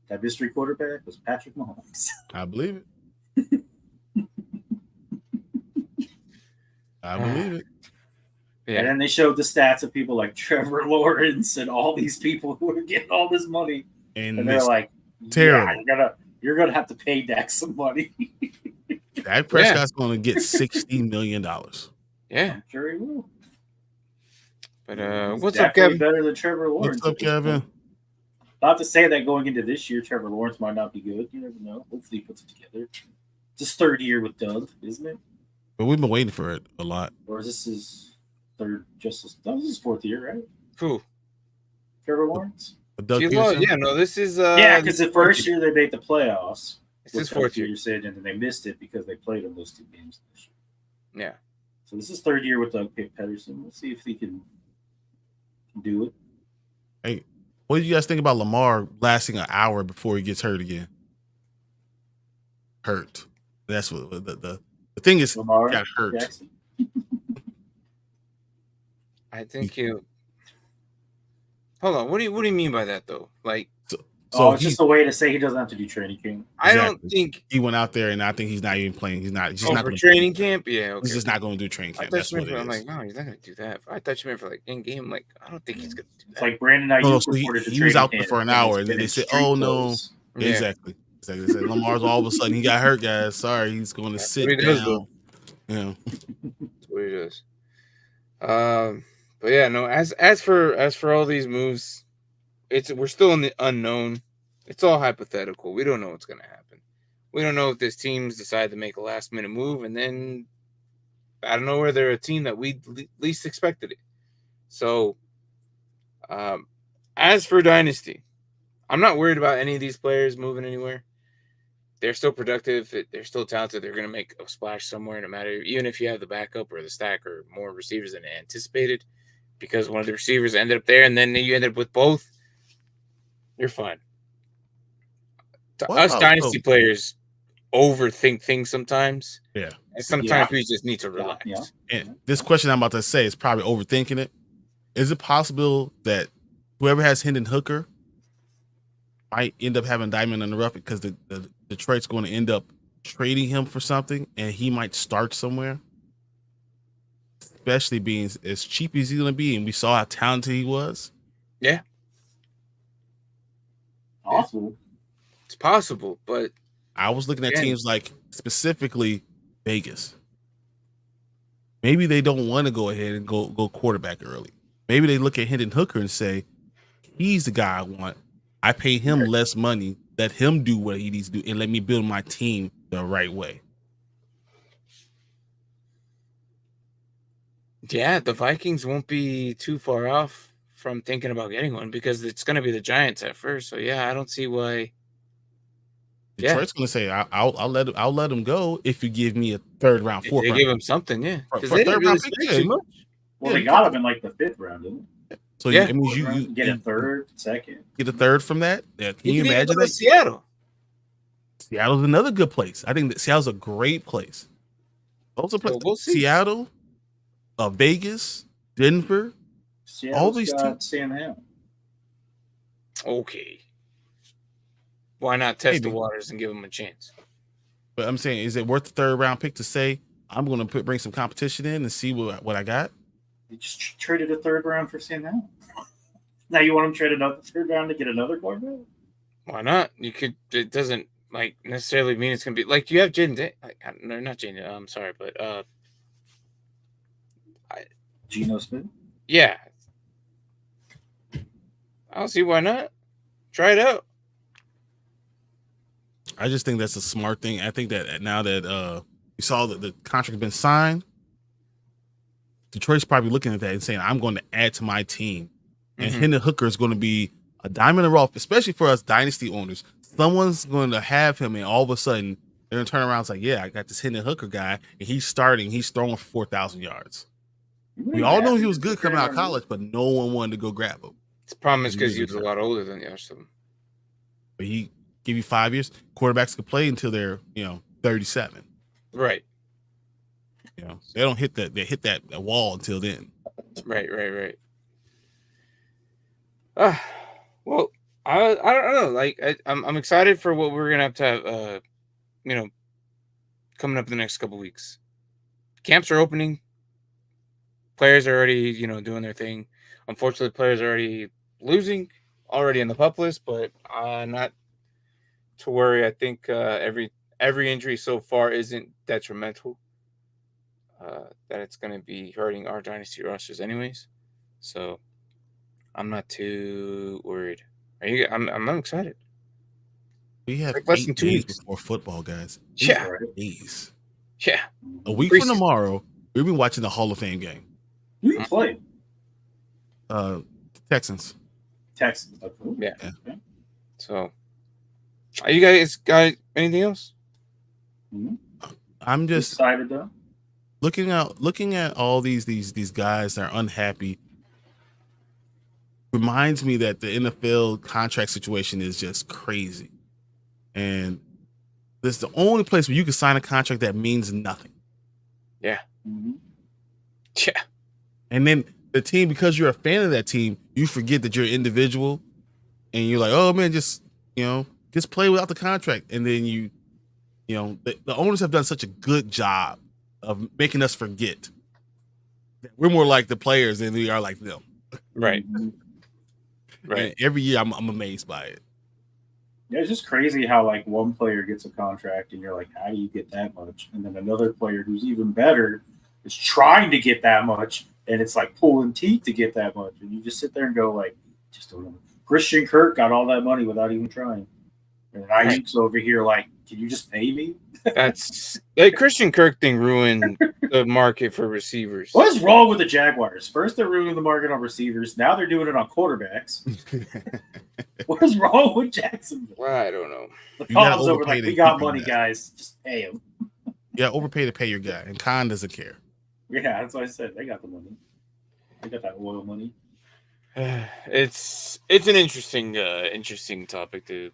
That mystery quarterback was Patrick Mahomes. I believe it. I believe it. Yeah. And then they showed the stats of people like Trevor Lawrence and all these people who are getting all this money, and they're like, terrible. Yeah, you're gonna have to pay Dak some money. Dak Prescott's going to get $60 million. Yeah, I'm sure he will. But what's up, Kevin? Better than Trevor Lawrence. What's up, Kevin? Not to say that going into this year, Trevor Lawrence might not be good. You never know. Hopefully, he puts it together. It's his third year with Doug, isn't it? But we've been waiting for it a lot. Or is this his third? That was his fourth year, right? Who? Trevor Lawrence. This is because the first year they made the playoffs. It's his fourth year, and then they missed it because they played in those 2 games this year. Yeah. So this is third year with Doug Pederson. We'll see if he can do it. Hey, what do you guys think about Lamar lasting an hour before he gets hurt again? Hurt. That's what the thing is. Lamar got hurt. Jackson. I think he'll. Hold on. What do you mean by that though? Like. So it's just a way to say he doesn't have to do training camp. I don't think he went out there, and I think he's not even playing. He's not. He's not for training camp. Yeah, okay. He's just not going to do training camp. That's what it is. I'm like, no, he's not going to do that. I thought you meant for like in game. Like, I don't think he's going to do that. It's like Brandon Ayuk. He was out there for an hour, and then they said, "Oh no." Yeah. Exactly. They said Lamar's all of a sudden he got hurt, guys. Sorry, he's going to sit down. Yeah, that's what he does. But yeah, no. As for all these moves, we're still in the unknown. It's all hypothetical. We don't know what's going to happen. We don't know if this team's decide to make a last-minute move, and then I don't know where they're a team that we least expected it. So, as for Dynasty, I'm not worried about any of these players moving anywhere. they're still productive. They're still talented. They're going to make a splash somewhere, no matter, even if you have the backup or the stack or more receivers than anticipated, because one of the receivers ended up there, and then you ended up with both. You're fine. Us dynasty players overthink things sometimes. Yeah. And sometimes we just need to relax. Yeah. And this question I'm about to say is probably overthinking it. Is it possible that whoever has Hendon Hooker might end up having diamond in the rough because the Detroit's going to end up trading him for something and he might start somewhere? Especially being as cheap as he's going to be, and we saw how talented he was. Yeah. Possible. It's possible, but I was looking at teams like specifically Vegas. Maybe they don't want to go ahead and go quarterback early. Maybe they look at Hendon Hooker and say, he's the guy I want. I pay him less money. Let him do what he needs to do and let me build my team the right way. Yeah, the Vikings won't be too far off from thinking about getting one because it's going to be the Giants at first. So yeah, I don't see why. Detroit's going to say, "I'll let him go if you give me a third round, fourth round." They give him something, yeah. Because they didn't really spend too much. Well, they got him in like the 5th round, didn't they? So it means you get a third, second. Get a third from that. Yeah, can you imagine that? Seattle. Seattle's another good place. I think that Seattle's a great place. Those are we'll see. Seattle, Vegas, Denver, Seattle's all these got Sam Hamill. Okay. Why not test the waters and give him a chance? But I'm saying, is it worth the 3rd round pick to say I'm going to bring some competition in and see what I got? You just traded a 3rd round for Sam Hamill. Now you want him to trade another 3rd round to get another quarterback? Why not? You could. It doesn't necessarily mean it's going to be like you have Jaden. No, not Jaden. I'm sorry, but Geno Smith. Yeah, I don't see why not. Try it out. I just think that's a smart thing. I think that now that we saw that the contract has been signed, Detroit's probably looking at that and saying, I'm going to add to my team. And Hendon Hooker is going to be a diamond in the rough, especially for us dynasty owners. Someone's going to have him, and all of a sudden, they're going to turn around and say, yeah, I got this Hendon Hooker guy, and he's starting. He's throwing for 4,000 yards. We all know he was good coming out of college, but no one wanted to go grab him. The problem is because he was a lot older than the rest of them. But he give you 5 years. Quarterbacks could play until they're 37. Right. They don't hit that. They hit that wall until then. Right. Well, I don't know. Like I'm excited for what we're gonna have, coming up in the next couple weeks. Camps are opening. Players are already, doing their thing. Unfortunately, players are already losing, already in the PUP list, but not to worry. I think every injury so far isn't detrimental. That it's going to be hurting our dynasty rosters anyways. So I'm not too worried. I'm excited. We have less than 8 2 days weeks before football, guys. 8 Yeah. days. Yeah. A week from tomorrow, we'll be watching the Hall of Fame game. Who you play? Texans. Texans. Yeah. So, are you guys got anything else? I'm just excited though. Looking at all these guys that are unhappy reminds me that the NFL contract situation is just crazy. And this is the only place where you can sign a contract that means nothing. Yeah. Yeah. And then the team, because you're a fan of that team, you forget that you're an individual and you're like, oh man, just play without the contract. And then the owners have done such a good job of making us forget that we're more like the players than we are like them. Right. Right. And every year I'm amazed by it. Yeah, it's just crazy how like one player gets a contract and you're like, how do you get that much? And then another player who's even better is trying to get that much, and it's like pulling teeth to get that much. And you just sit there and go like, just don't know. Christian Kirk got all that money without even trying. And Ayuk's over here like, can you just pay me? That's that Christian Kirk thing ruined the market for receivers. What is wrong with the Jaguars? First they're ruining the market on receivers. Now they're doing it on quarterbacks. What's wrong with Jacksonville? Well, I don't know. The You gotta Cons over overpay like, to we got keep your money, guy. guys. Just pay him. Yeah, overpay to pay your guy, and Khan doesn't care. Yeah, that's what I said. They got the money. They got that oil money. It's an interesting topic to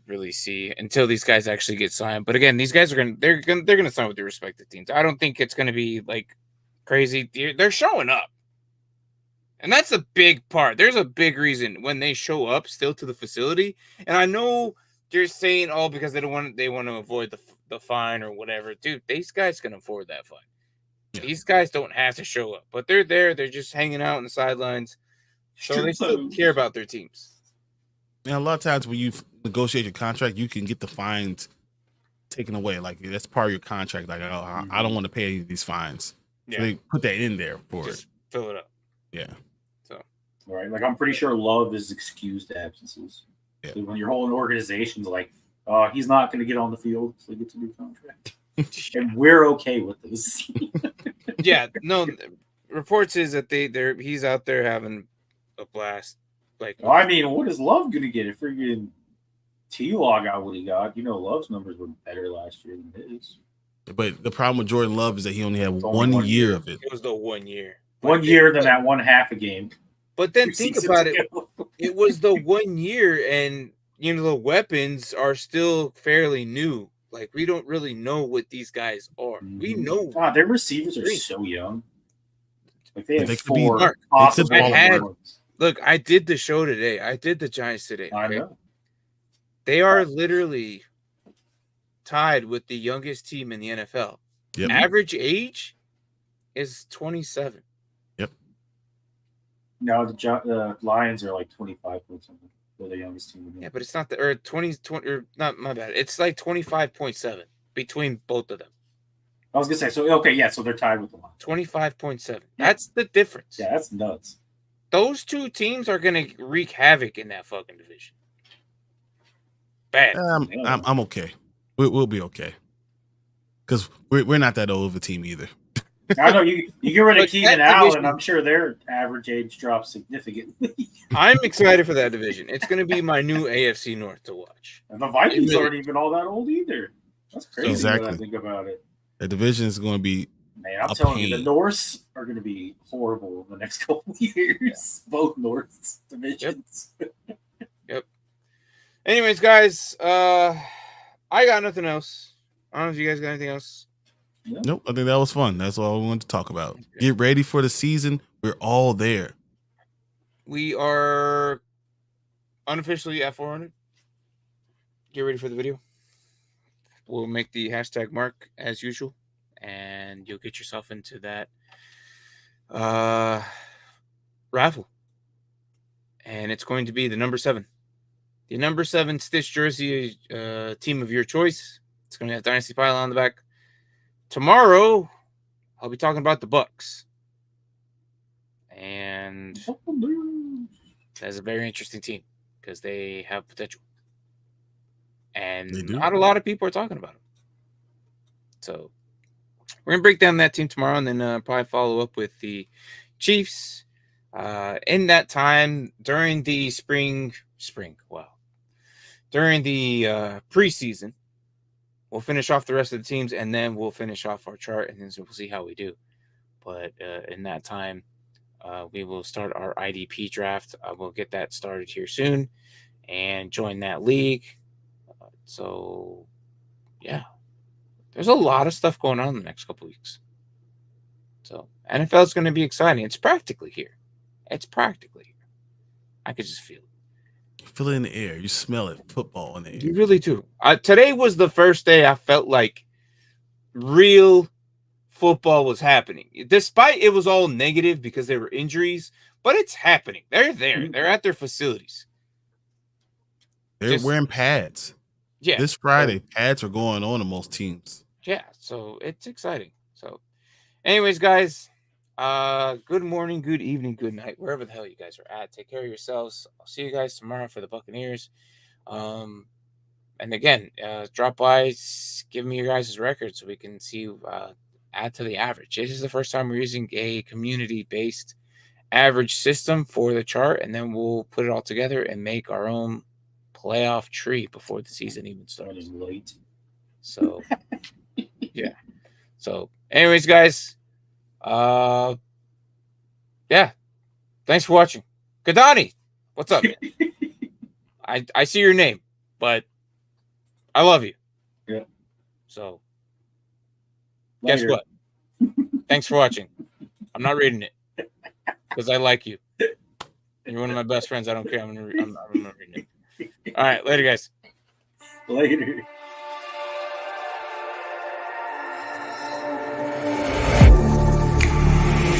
really see until these guys actually get signed. But again, these guys are they're gonna sign with their respective teams. I don't think it's gonna be like crazy. They're showing up, and that's a big part. There's a big reason when they show up still to the facility. And I know you're saying, oh, because they want to avoid the fine or whatever. Dude, these guys can afford that fine. Yeah. These guys don't have to show up, but they're there. They're just hanging out on the sidelines. So they still care about their teams. And a lot of times when you negotiate your contract, you can get the fines taken away. Like that's part of your contract. Like, oh, I don't want to pay any of these fines. So they put that in there for just it. Fill it up. Yeah. So, all right. Like I'm pretty sure Love is excused absences. Yeah. So when your whole organization's like, he's not going to get on the field, so he gets a new contract. And we're okay with this. Yeah. No. Reports is that he's out there having a blast. Like, I mean, what is Love gonna get? If freaking T-Law got what he got, Love's numbers were better last year than his. But the problem with Jordan Love is that he only had one year of it. It was the 1 year. 1 year, then that one half a game. But then think about it. It was the 1 year, and the weapons are still fairly new. Like we don't really know what these guys are. Mm-hmm. We know their receivers are so young. Like they have four. Look, I did the show today. I did the Giants today. I know. They are literally tied with the youngest team in the NFL. Yep. Average age is 27. Yep. No, the Lions are like 25 point something. They're the youngest team. Yeah, but it's not or 20 or not. My bad. It's like 25.7 between both of them. I was gonna say so they're tied with the Lions. 25.7. That's the difference. Yeah, that's nuts. Those two teams are going to wreak havoc in that fucking division. Bad. I'm okay. We'll be okay. Because we're not that old of a team either. I know you get rid of Keenan Allen, I'm sure their average age drops significantly. I'm excited for that division. It's going to be my new AFC North to watch. And the Vikings aren't even all that old either. That's crazy exactly. when I think about it. The division is going to be I'm telling you, the Norths are going to be horrible in the next couple of years. Yeah. Both Norths divisions. Yep. Anyways, guys, I got nothing else. I don't know if you guys got anything else. Yeah. Nope. I think that was fun. That's all we wanted to talk about. Okay. Get ready for the season. We're all there. We are unofficially at 400. Get ready for the video. We'll make the hashtag mark as usual. And you'll get yourself into that raffle. And it's going to be the number 7. The number 7 Stitch jersey team of your choice. It's going to have Dynasty Pile on the back. Tomorrow, I'll be talking about the Bucks. And that's a very interesting team because they have potential. And not a lot of people are talking about them. So we're going to break down that team tomorrow and then probably follow up with the Chiefs. In that time, during the during the preseason, we'll finish off the rest of the teams and then we'll finish off our chart and then we'll see how we do. But in that time, we will start our IDP draft. We'll get that started here soon and join that league. So, yeah. There's a lot of stuff going on in the next couple of weeks. So, NFL is going to be exciting. It's practically here. I could just feel it. You feel it in the air. You smell it. Football in the air. You really do. Today was the first day I felt like real football was happening. Despite it was all negative because there were injuries, but it's happening. They're there. They're at their facilities. They're wearing pads. Yeah. This Friday, pads are going on in most teams. Yeah, so it's exciting. So, anyways, guys, good morning, good evening, good night, wherever the hell you guys are at. Take care of yourselves. I'll see you guys tomorrow for the Buccaneers. And again, drop by, give me your guys' record so we can see, add to the average. This is the first time we're using a community-based average system for the chart, and then we'll put it all together and make our own playoff treat before the season even That starts. is late. So, yeah. So, anyways, guys, yeah. Thanks for watching. Kadani, what's up, man? I see your name, but I love you. Yeah. So, Later. guess what? Thanks for watching. I'm not reading it because I like you. You're one of my best friends. I don't care. I'm not reading it. All right, later, guys. Later.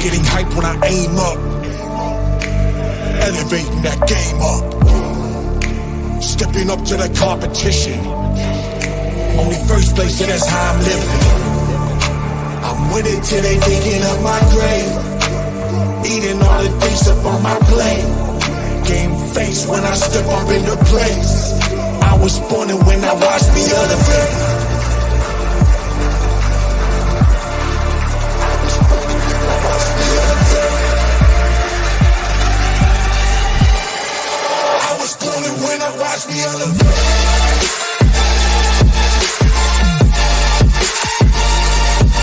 Getting hype when I aim up, elevating that game up, stepping up to the competition. Only first place, and that's how I'm living. I'm winning till they digging up my grave, eating all the things up on my plate. Game face when I step up into place. I was born and when I watched me elevate.